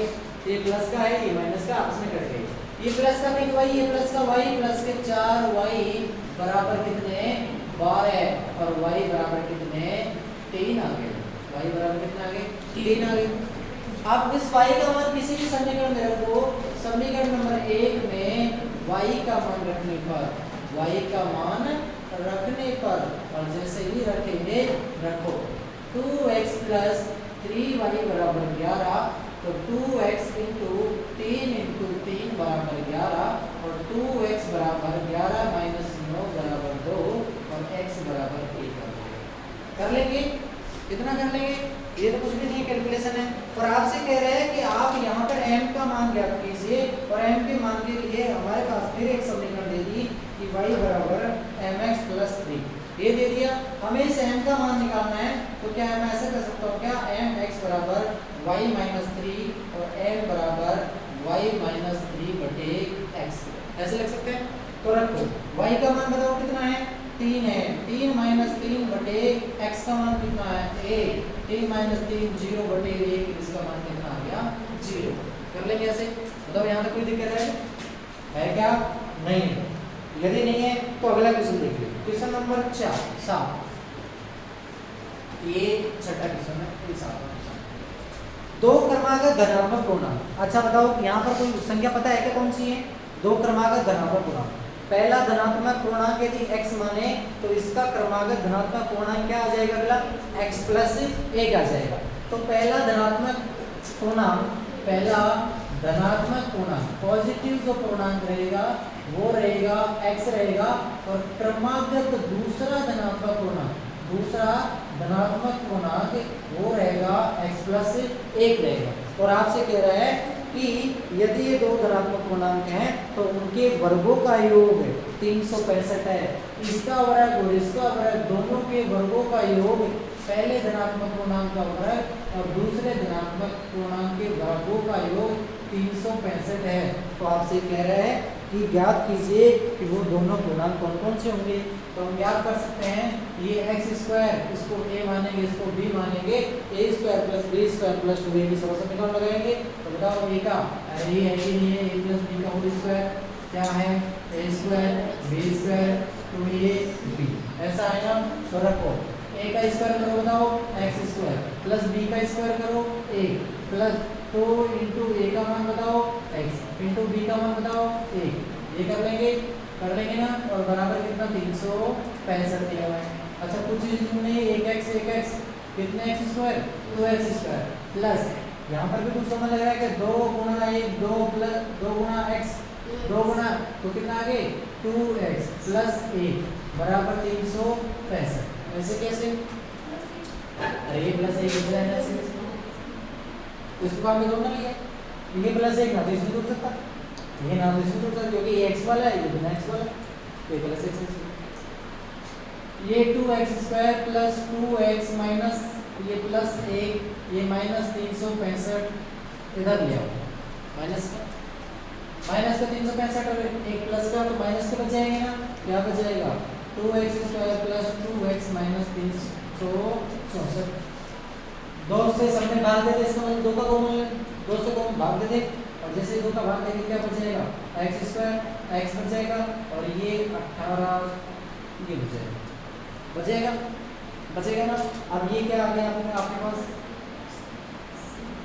ये प्लस का है, ये माइनस का, आपस में कट गए। ये प्लस का कितना y, ये प्लस का y, प्लस के 4y बराबर कितने 12 और y बराबर कितने 3 आ गए। y बराबर कितना आ गए 3 आ गए। आप इस y का मान किसी भी समीकरण में रखो, समीकरण नंबर 1 में y का मान रखने पर और जैसे ही रखेंगे रखो 2x प्लस 3y बराबर 11 तो 2x इंटू 3 बराबर 11 और 2x बराबर 11 माइनस 9 बराबर 2 और x बराबर 1 कर लेंगे। कितना कर लेंगे? ये तो कुछ भी नहीं कैलकुलेशन है। और आपसे कह रहे हैं कि आप यहाँ पर m का मान ज्ञात कीजिए और m के मान के लिए हमारे पास फिर एक समीकरण दे दी कि y बराबर mx प्लस 3 ये दे दिया। हमें इस m का मान निकालना है तो क्या मैं ऐसे कर सकता हूँ क्या mx बराबर y माइनस 3 और m बराबर y माइनस 3 बटे x ऐसे लिख सकते हैं। तो रखो y का मान बताओ कितना है 3 है, 3 माइनस 3 बटे x का मान कितना है 1, 3 माइनस 3 0 बटे 1 इसका मान कितना आ गया 0। कर लेंगे ऐसे। बताओ यहाँ तक कोई दिक्कत है क्या? नहीं। यदि नहीं है तो अगला क्वेश्चन देख लीजिए। क्वेश्चन नंबर 7 ये छठा क्वेश्चन है, ये 7 दो क्रमागत धनात्मक पूर्णांक। अच्छा बताओ यहाँ पर कोई संख्या पता है क्या कौन सी है? दो क्रमागत धनात्मक पूर्णांक। पहला धनात्मक पूर्णांक यदि x माने तो इसका क्रमागत धनात्मक पूर्णांक क्या आ जाएगा? अगला x प्लस 1 आ जाएगा। तो पहला धनात्मक पूर्णांक पॉजिटिव जो पूर्णांक रहेगा वो रहेगा x रहेगा और क्रमागत दूसरा धनात्मक पूर्णांक वो रहेगा x प्लस 1 रहेगा। और आपसे कह रहा है कि यदि ये दो धनात्मक पूर्णांक हैं तो उनके वर्गों का योग 365 है। इसका वर्ग और इसका वर्ग दोनों के वर्गों का योग पहले धनात्मक पूर्णांक का वर्ग और दूसरे धनात्मक पूर्णांक के वर्गों का योग 365 है। तो आपसे कह रहे हैं कि ज्ञात कीजिए कि वो दोनों पूर्णांक कौन कौन से होंगे। तो हम याद कर सकते हैं ये x स्क्वायर इसको a मानेंगे इसको b मानेंगे, a square plus b square plus 2ab सब समीकरण लगाएंगे। तो बताओ a का ये है कि नहीं है a प्लस b का होल स्क्वायर क्या है a square b square 2ab ऐसा है ना। तो रखो a का स्क्वायर करो बताओ x स्क्वायर प्लस b का स्क्वायर करो a प्लस तो इंटू a का मान बताओ x इंटू b का मान बताओ a ये कर लेंगे ना। और बराबर कितना 365 दिया हुआ है। अच्छा कुछ चीज नहीं 1x कितने x square 2x square plus यहाँ पर भी कुछ समझ लग रहा है कि 2 गुना 1 2 प्लस 2 गुना x 2 गुना तो कितना आगे 2x प्लस 1 बराबर 365। ऐसे कैसे? अरे ये प्लस 1 कितना है ऐसे इसको काम में जोड़ना नहीं है। ये प्लस 1 ना तो इसमें जोड़ सकता, ये ना तो इसमें जोड़ सकता क्योंकि ये x वाला है ये बिना x वाला ये प्लस x है। ये 2x square plus 2x minus ये प्लस 1 ये माइनस 365 इधर लिया माइनस का 365 और एक प्लस का तो माइनस का बच जाएगा ना। क्या बच जाएगा 2x square plus 2x minus 364। 2 से सबने भाग दे दे इसका मतलब 2 का कॉमन 2 से कॉमन भाग दे दे और जैसे 2 का भाग देंगे क्या बच जाएगा x स्क्वायर x बच जाएगा और ये 18 ये बचेगा ना। अब ये क्या आ गया आपके पास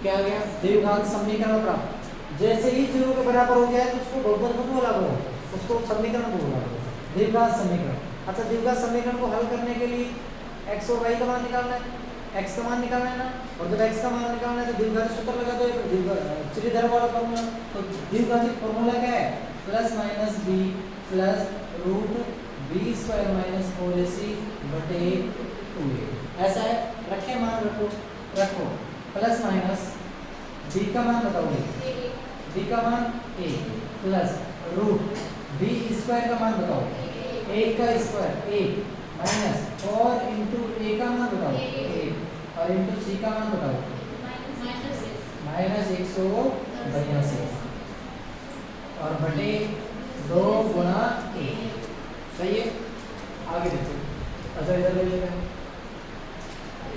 क्या आ गया द्विघात समीकरण प्राप्त। जैसे ही 0 के बराबर हो जाए तो उसको बहुपद को बोला करो, उसको समीकरण बोला करो द्विघात समीकरण। अच्छा द्विघात समीकरण को हल करने के लिए x और y का मान निकालना है, x का मान निकालना है ना। और जब x का मान निकालना है तो द्विघाती सूत्र लगा दो त्रिधर वाला फॉर्मूला। तो द्विघाती फॉर्मूला क्या है plus minus b plus root b square minus 4ac बटे 2a ऐसा है। रखे मान रखो प्लस माइनस b का मान बताओगे, b का मान a plus root b square का मान बताओ, a का स्क्वायर a माइनस और इंटू a का मान बताओ a और इंटू c का मान बताओ माइनस 182 और बटे 2 गुणा a। सही है, आगे देखो। अच्छा इधर ले लेते हैं,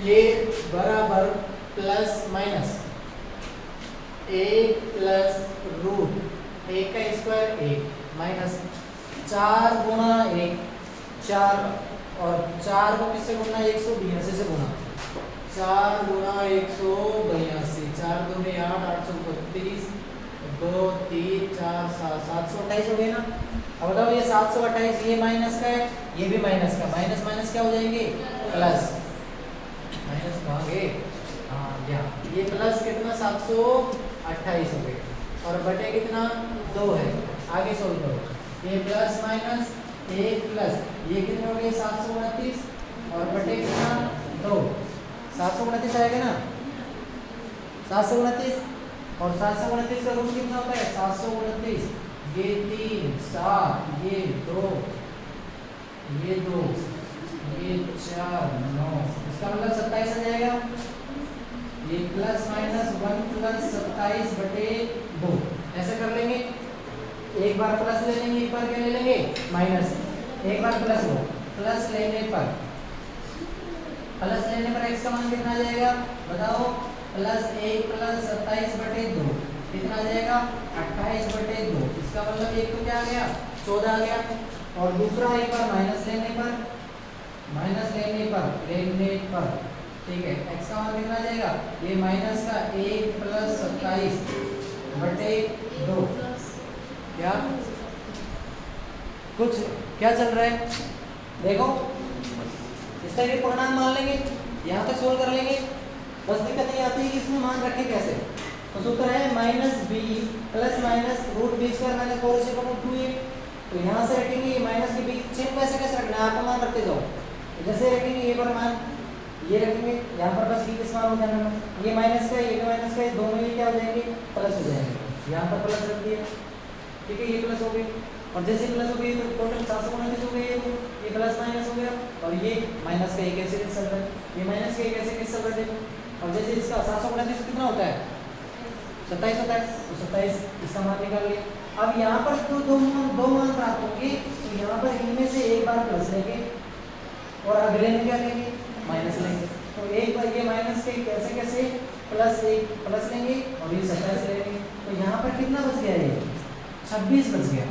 ये बराबर plus minus a plus root a का स्क्वायर a माइनस 4 गुणा 1 4 और 4 को किससे गुणा 182 से गुणा 4 गुणा 182 4 दूनी 8 832 2 3 4 7 728 हो गए ना। अब बताओ ये 728 ये माइनस का है, ये भी माइनस का, माइनस माइनस क्या हो जाएंगे प्लस, माइनस कहाँ गए, हाँ यहाँ ये प्लस कितना 728 हो गए और बटे कितना 2 है। आगे सोल्व करो, ये प्लस माइनस 1 प्लस ये कितना हो गए 729 और बटे कितना 2 729 आएगा ना 729 और 729 का रूट कितना होता है 729 ये 3 7 ये 2 ये 2 ये 4 9 इसका मतलब 27 आ जाएगा। ये प्लस माइनस 1 प्लस 27 बटे 2 ऐसे कर लेंगे। एक बार प्लस ले लेंगे, एक बार क्या ले लेंगे माइनस, एक बार प्लस हो प्लस लेने पर x का मान कितना आ जाएगा बताओ, प्लस 1 प्लस 27 बटे 2 कितना आ जाएगा 28 बटे 2। इसका मतलब एक तो क्या आ गया 14 आ गया और दूसरा एक बार माइनस लेने पर ठीक है x का मान कितना आ जाएगा, ये माइनस का 1 प्लस 27 बटे 2 क्या कुछ क्या चल रहा है देखो, इस तरह के परिणाम मान लेंगे, यहाँ तक सोल्व कर लेंगे। बस दिक्कत नहीं आती है कि इसमें मान रखें कैसे। तो सूत्र है minus B plus minus root B square minus 4/2a। तो यहाँ से रखेंगे ये माइनस के बीच चिन्ह कैसे कैसे रखना है, आपका मान रखते जाओ। जैसे रखेंगे ये पर मान ये रखेंगे, यहाँ पर बस ये मान हो जाना, ये माइनस का ये माइनस का दोनों ये क्या हो जाएंगे प्लस हो जाएंगे। यहाँ पर प्लस रख दिया, ठीक है, ये प्लस हो गई और जैसे प्लस हो गई तो टोटल 729 हो गई, ये प्लस माइनस हो गया और ये माइनस का एक ऐसे कैंसिल है, ये माइनस का एक ऐसे कैंसिल कर देंगे और जैसे इसका 729 कितना होता है 27 होता है, तो 27 इसका मान निकाल लिया। अब यहाँ पर तो दो मान प्राप्त होंगे, तो यहाँ पर इनमें से एक बार प्लस लेंगे और अगले में क्या लेंगे माइनस लेंगे। तो एक बार ये माइनस के कैसे कैसे प्लस एक प्लस लेंगे और ये 27 लेंगे, तो यहाँ पर कितना बच गया, ये 26 बच गया।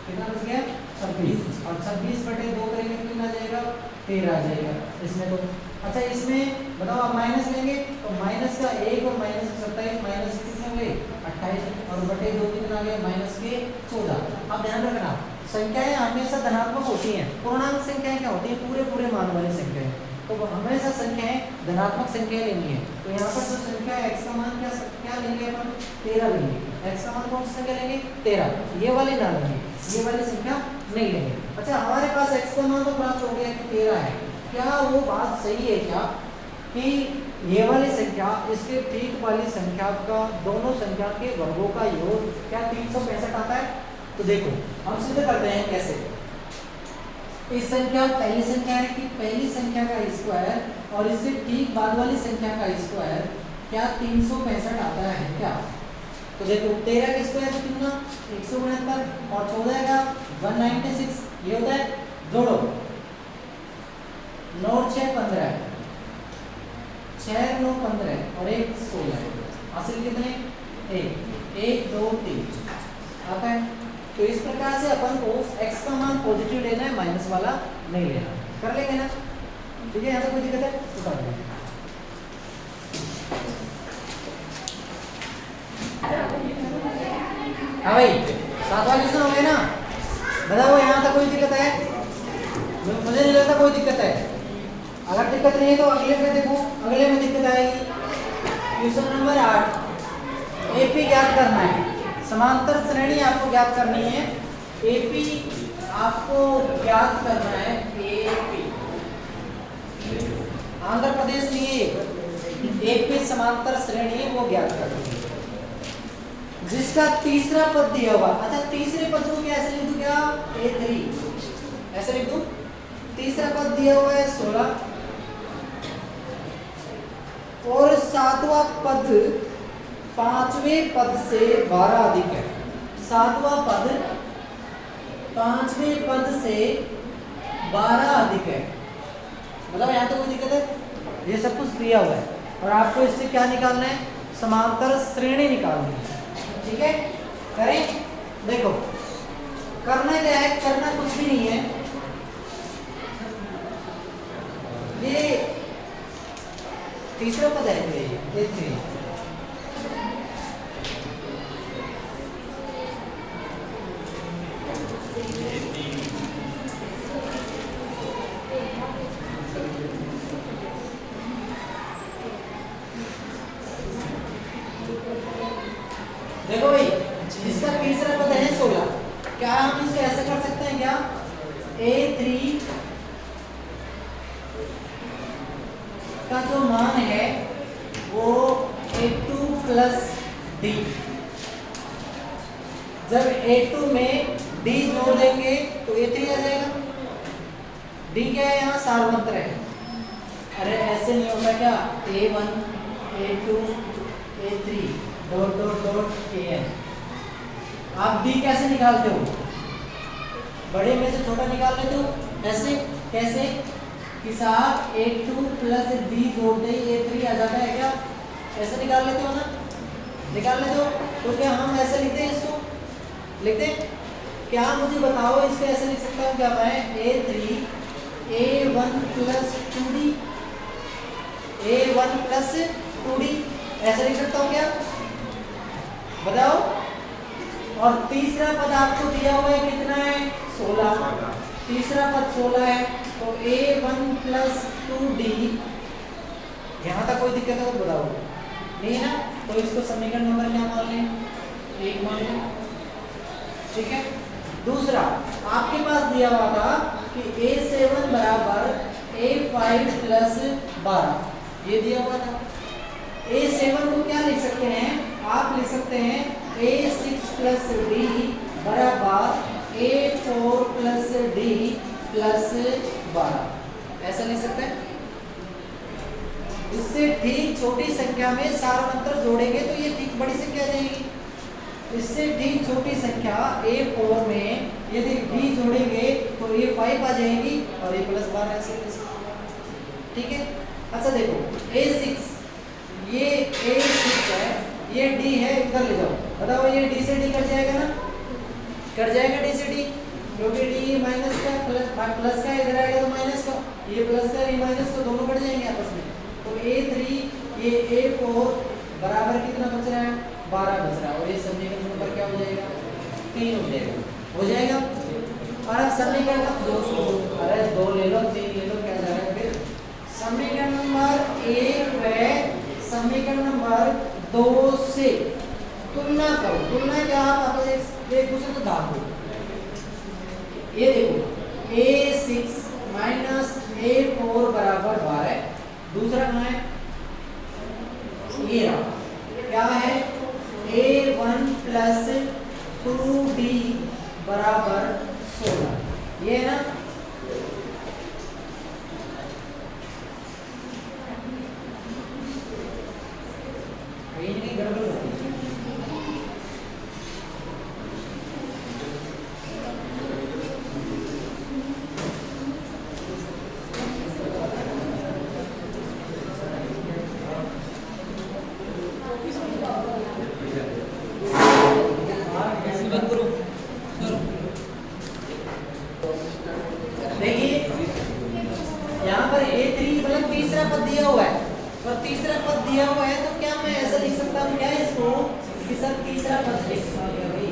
कितना बच गया 26 और 26 बटे 2 करेंगे तो कितना आ जाएगा 13 आ जाएगा इसमें। तो अच्छा इसमें बताओ आप माइनस लेंगे तो माइनस का 1 और माइनस का 27 माइनस कितने हुए 28 और बटे 2 कितना आ गया माइनस के 14। अब ध्यान रखना संख्याएं हमेशा धनात्मक होती हैं, पूर्णांक संख्याएं क्या होती हैं पूरे मान वाली संख्याएं, तो हमेशा संख्याएं धनात्मक संख्याएं लेनी है। तो यहाँ पर जो संख्या है x का मान क्या लेंगे अपन 13 लेंगे, x का मान कौन सी संख्या लेंगे 13, ये वाली ना लेंगे, ये वाली संख्या नहीं लेंगे। अच्छा हमारे पास x का मान तो प्राप्त हो गया कि 13 है, क्या वो बात सही है क्या कि ये वाली संख्या इसके ठीक वाली संख्या का दोनों संख्या के वर्गों का योग क्या 365 आता है। तो देखो हम सिद्ध करते हैं कैसे। इस संख्या पहली संख्या है कि पहली संख्या का स्क्वायर और इससे ठीक बाद वाली संख्या का स्क्वायर क्या 365 आता है क्या। तो देखो 13 का स्क्वायर कितना 169 और 14 का 196, ये होता है जोड़ो 9 6 15 6 9 15 और 1 16, हासिल कितने 1 2 3 आता है। तो इस प्रकार से अपन को x का मान पॉजिटिव लेना है, माइनस वाला नहीं लेना। कर लेंगे ना, ठीक है, यहाँ पे कोई दिक्कत है तो कर लेंगे। हाँ भाई 7 वाले क्वेश्चन हो गए ना, बताओ यहाँ तक कोई दिक्कत है, मुझे नहीं लगता कोई दिक्कत है। अगर दिक्कत नहीं है तो अगले में देखो, अगले में दिक्कत आएगी। क्वेश्चन नंबर 8 एपी ज्ञात करना है, समांतर श्रेणी आपको ज्ञात करनी है। एपी आपको ज्ञात करना है, एपी एक पे समांतर श्रेणी है वो ज्ञात कर दीजिए। जिसका तीसरा पद दिया हुआ, अच्छा तीसरे पद को कैसे लिख दूं, क्या a3 ऐसे लिख दूं। तीसरा पद दिया हुआ है 16 और सातवां पद पांचवें पद से 12 अधिक है। सातवां पद पांचवें पद से 12 अधिक है, मतलब यहाँ तो कोई दिक्कत है, ये सब कुछ दिया हुआ है और आपको इससे क्या निकालना है, समांतर श्रेणी निकालनी है। ठीक है, करें। देखो करना क्या है, करना कुछ भी नहीं है, ये तीसरा पद है ये 3। देखो भाई, इसका तीसरा पद है 16, क्या हम इसको ऐसे कर सकते हैं क्या, a3 का जो मान है वो a2 प्लस d, जब a2 में d जोड़ देंगे तो a3 आ जाएगा। d क्या है, यहाँ सार्वत्र है। अरे ऐसे नहीं होता क्या, a1 a2 a3 dot dot dot an। आप d कैसे निकालते हो, बड़े में से छोटा निकाल लेते हो, ऐसे कैसे कि साहब a2 प्लस d जोड़ दे a3 आ जाता है क्या, ऐसे निकाल लेते हो ना, निकाल लेते हो। तो क्या हम ऐसे लिखते हैं, इसको लिखते हैं क्या, मुझे बताओ इसको ऐसे लिख सकता हूँ क्या मैं, a3 a1 plus 2d a1 plus 2d ऐसे लिख सकता हूँ क्या, बताओ। और तीसरा पद आपको दिया हुआ है कितना है, 16, तीसरा पद 16 है, तो a1 प्लस 2d, यहाँ तक कोई दिक्कत है तो बताओ, नहीं है ना, तो इसको समीकरण नंबर क्या मान लें, 1 मान लें। ठीक है, दूसरा आपके पास दिया हुआ था कि a7 बराबर a5 प्लस 12, ये दिया हुआ था। a7 को क्या लिख सकते हैं, आप लिख सकते हैं a6 प्लस d बराबर a4 प्लस d प्लस 12, ऐसा लिख सकते हैं। इससे ठीक छोटी संख्या में सार्वत्र जोड़ेंगे तो ये ठीक बड़ी संख्या आ जाएगी। इससे ठीक छोटी संख्या a4 में यदि d जोड़ेंगे तो ये 5 आ जाएगी और ये प्लस 12 ऐसे। ठीक है, अच्छा देखो a6, ये a6 है, ये d है, इधर ले जाओ, बताओ ये d से d कट जाएगा ना, कट जाएगा d से d, क्योंकि d माइनस का प्लस का इधर आएगा तो माइनस का, ये प्लस का ये माइनस का दोनों कट जाएंगे आपस में। तो a3 ये a4 बराबर कितना बच रहा है, 12 बच रहा है, और ये समीकरण नंबर क्या हो जाएगा, 3 हो जाएगा, हो जाएगा। और अब समीकरण नंबर 2, अरे 2 ले लो 3 ले लो, क्या जा रहा है फिर। समीकरण नंबर 1 व समीकरण नंबर 2 से तुलना करो, तुलना क्या, आप एक दूसरे को दाब दो। ये देखो a6 माइनस a4 बराबर 12, दूसरा कहाँ है, ये रहा, क्या है a1 प्लस 2d बराबर 16, ये है ना। ये गड़बड़ होती है। देखिए यहाँ पर a3 मतलब तीसरा पद दिया हुआ है, और तीसरा पद दिया हुआ है तो क्या मैं ऐसा लिख सकता हूँ क्या इसको कि सर तीसरा पद लिखा गया भाई,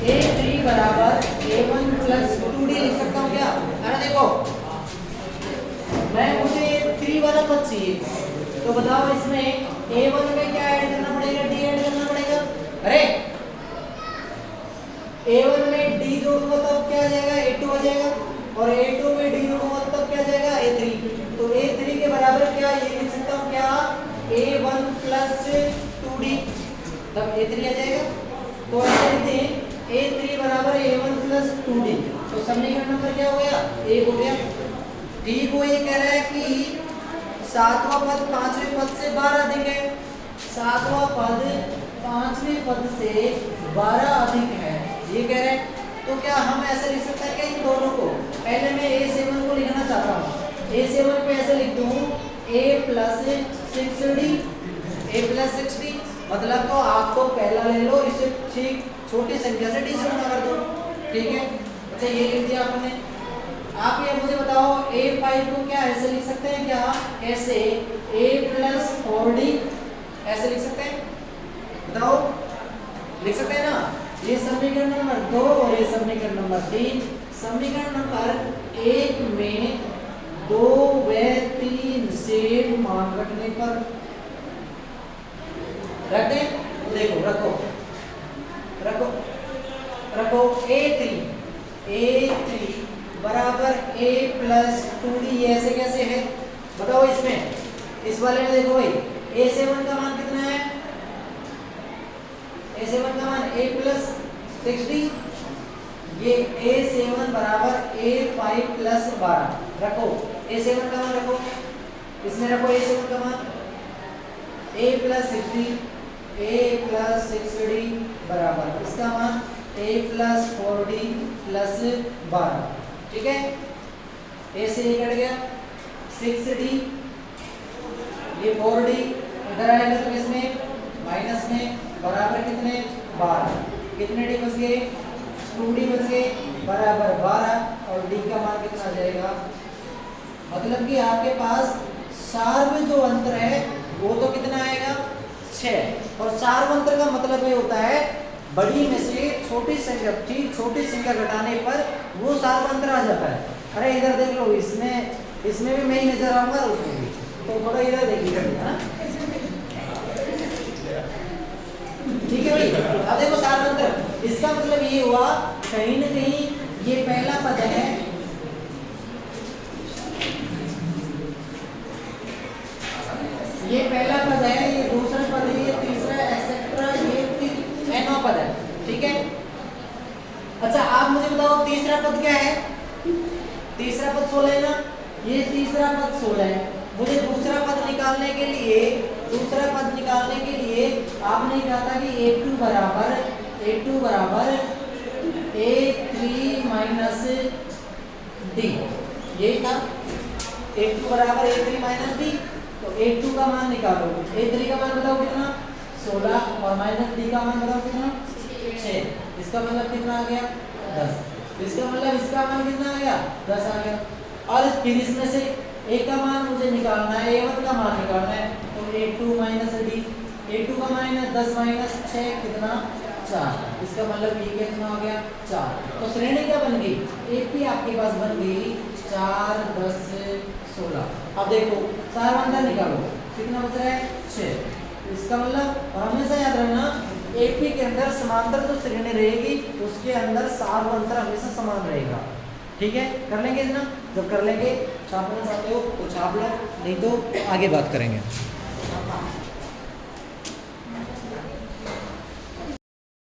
a3 बराबर a1 प्लस 2d लिख सकता हूँ क्या। अरे देखो मुझे 3 वाला पद चाहिए, तो बताओ इसमें a1 में क्या ऐड करना पड़ेगा, d ऐड करना पड़ेगा। अरे A1 में D जोड़ूंगा तब क्या आ जाएगा, A2 आ जाएगा, और A2 में D जोड़ूंगा तब क्या आ जाएगा, A3। तो A3 के बराबर क्या ये लिख सकता हूँ क्या, A1 प्लस 2D, तब A3 आ जाएगा। तो ऐसे लिखते हैं A3 बराबर A1 प्लस 2D। तो समीकरण नंबर क्या हो गया, 1 हो गया। D को ये कह रहा है कि सातवां पद पांचवें पद से 12 अधिक है, सातवां पद पांचवें पद से 12 अधिक है, ये कह रहे हैं। तो क्या हम ऐसे लिख सकते हैं कि इन दोनों को, पहले मैं A7 को लिखना चाहता हूँ, A7 पे ऐसे लिख दूँ A plus 6D, A plus 6D, मतलब तो आपको पहला ले लो, इसे ठीक छोटी संख्या से D से गुणा कर दो, ठीक है। अच्छा ये लिख दिया आपने। आप ये मुझे बताओ A5 को क्या ऐसे लिख सकते हैं क्या, कैसे, A प्लस 4D ऐसे लिख सकते हैं, बताओ, लिख सकते हैं ना। ये समीकरण नंबर 2 और ये समीकरण नंबर 3। समीकरण नंबर 1 में 2 व 3 से मान रखने पर रख दें, देखो रखो रखो रखो A3 बराबर A प्लस 2D, ऐसे कैसे है बताओ। इसमें इस वाले में देखो भाई A7 का मान कितना है, A7 का मान A प्लस 6D, ये A7 बराबर A5 प्लस 12, रखो A7 का मान रखो, इसमें रखो A7 का मान A plus 6D, A plus 6D बराबर इसका मान A प्लस 4D प्लस 12, ठीक है। A से ये कट गया 6D, ये 4D इधर आएगा तो किसमें माइनस में, बराबर कितने 12, कितने D बच गए 2D बच गए, बराबर 12, और D का मान कितना आ जाएगा, मतलब कि आपके पास सार्व जो अंतर है वो तो कितना आएगा 6, और सार्व अंतर का मतलब ये होता है बड़ी में से छोटी संख्या, ठीक छोटी संख्या घटाने पर वो सार्व अंतर आ जाता है। अरे इधर देख लो, इसमें भी मैं ही नजर आऊंगा, उसमें भी, तो थोड़ा इधर देखिए ना, ठीक है भाई। अब देखो सार्व अंतर, इसका मतलब ये हुआ कहीं न कहीं ये पहला पद है, ये पहला पद है, ये दूसरा पद है, ये तीसरा एक्सेट्रा, ये nवां पद है, ठीक है। अच्छा आप मुझे बताओ तीसरा पद क्या है, तीसरा पद 16 है ना, ये तीसरा पद 16 है। मुझे दूसरा पद निकालने के लिए आपने कहा था कि A2 बराबर A3 माइनस D, यही था, A2 बराबर A3 माइनस D। तो A2 का मान निकालो, A3 का मान बताओ कितना 16, और माइनस D का मान बताओ कितना 6, इसका मतलब कितना आ गया 10, इसका मतलब इसका मान कितना आ गया 10 आ गया। और फिर इसमें से A का मान मुझे निकालना है, A1 का मान निकालना है, तो A2 माइनस D, A2 का मान 10 माइनस 6 कितना 4, इसका मतलब ये कितना हो गया 4। तो श्रेणी क्या बन गई, AP आपके पास बन गई 4 10 16। अब देखो सारा अंतर निकालो, कितना बच रहा है 6, इसका मतलब, और हमेशा याद रखना AP के अंदर समांतर जो श्रेणी रहेगी उसके अंदर सार अंतर हमेशा समान रहेगा, ठीक है। कर लेंगे ना, जब कर लेंगे छापना चाहते हो तो छाप लो, नहीं तो आगे बात करेंगे।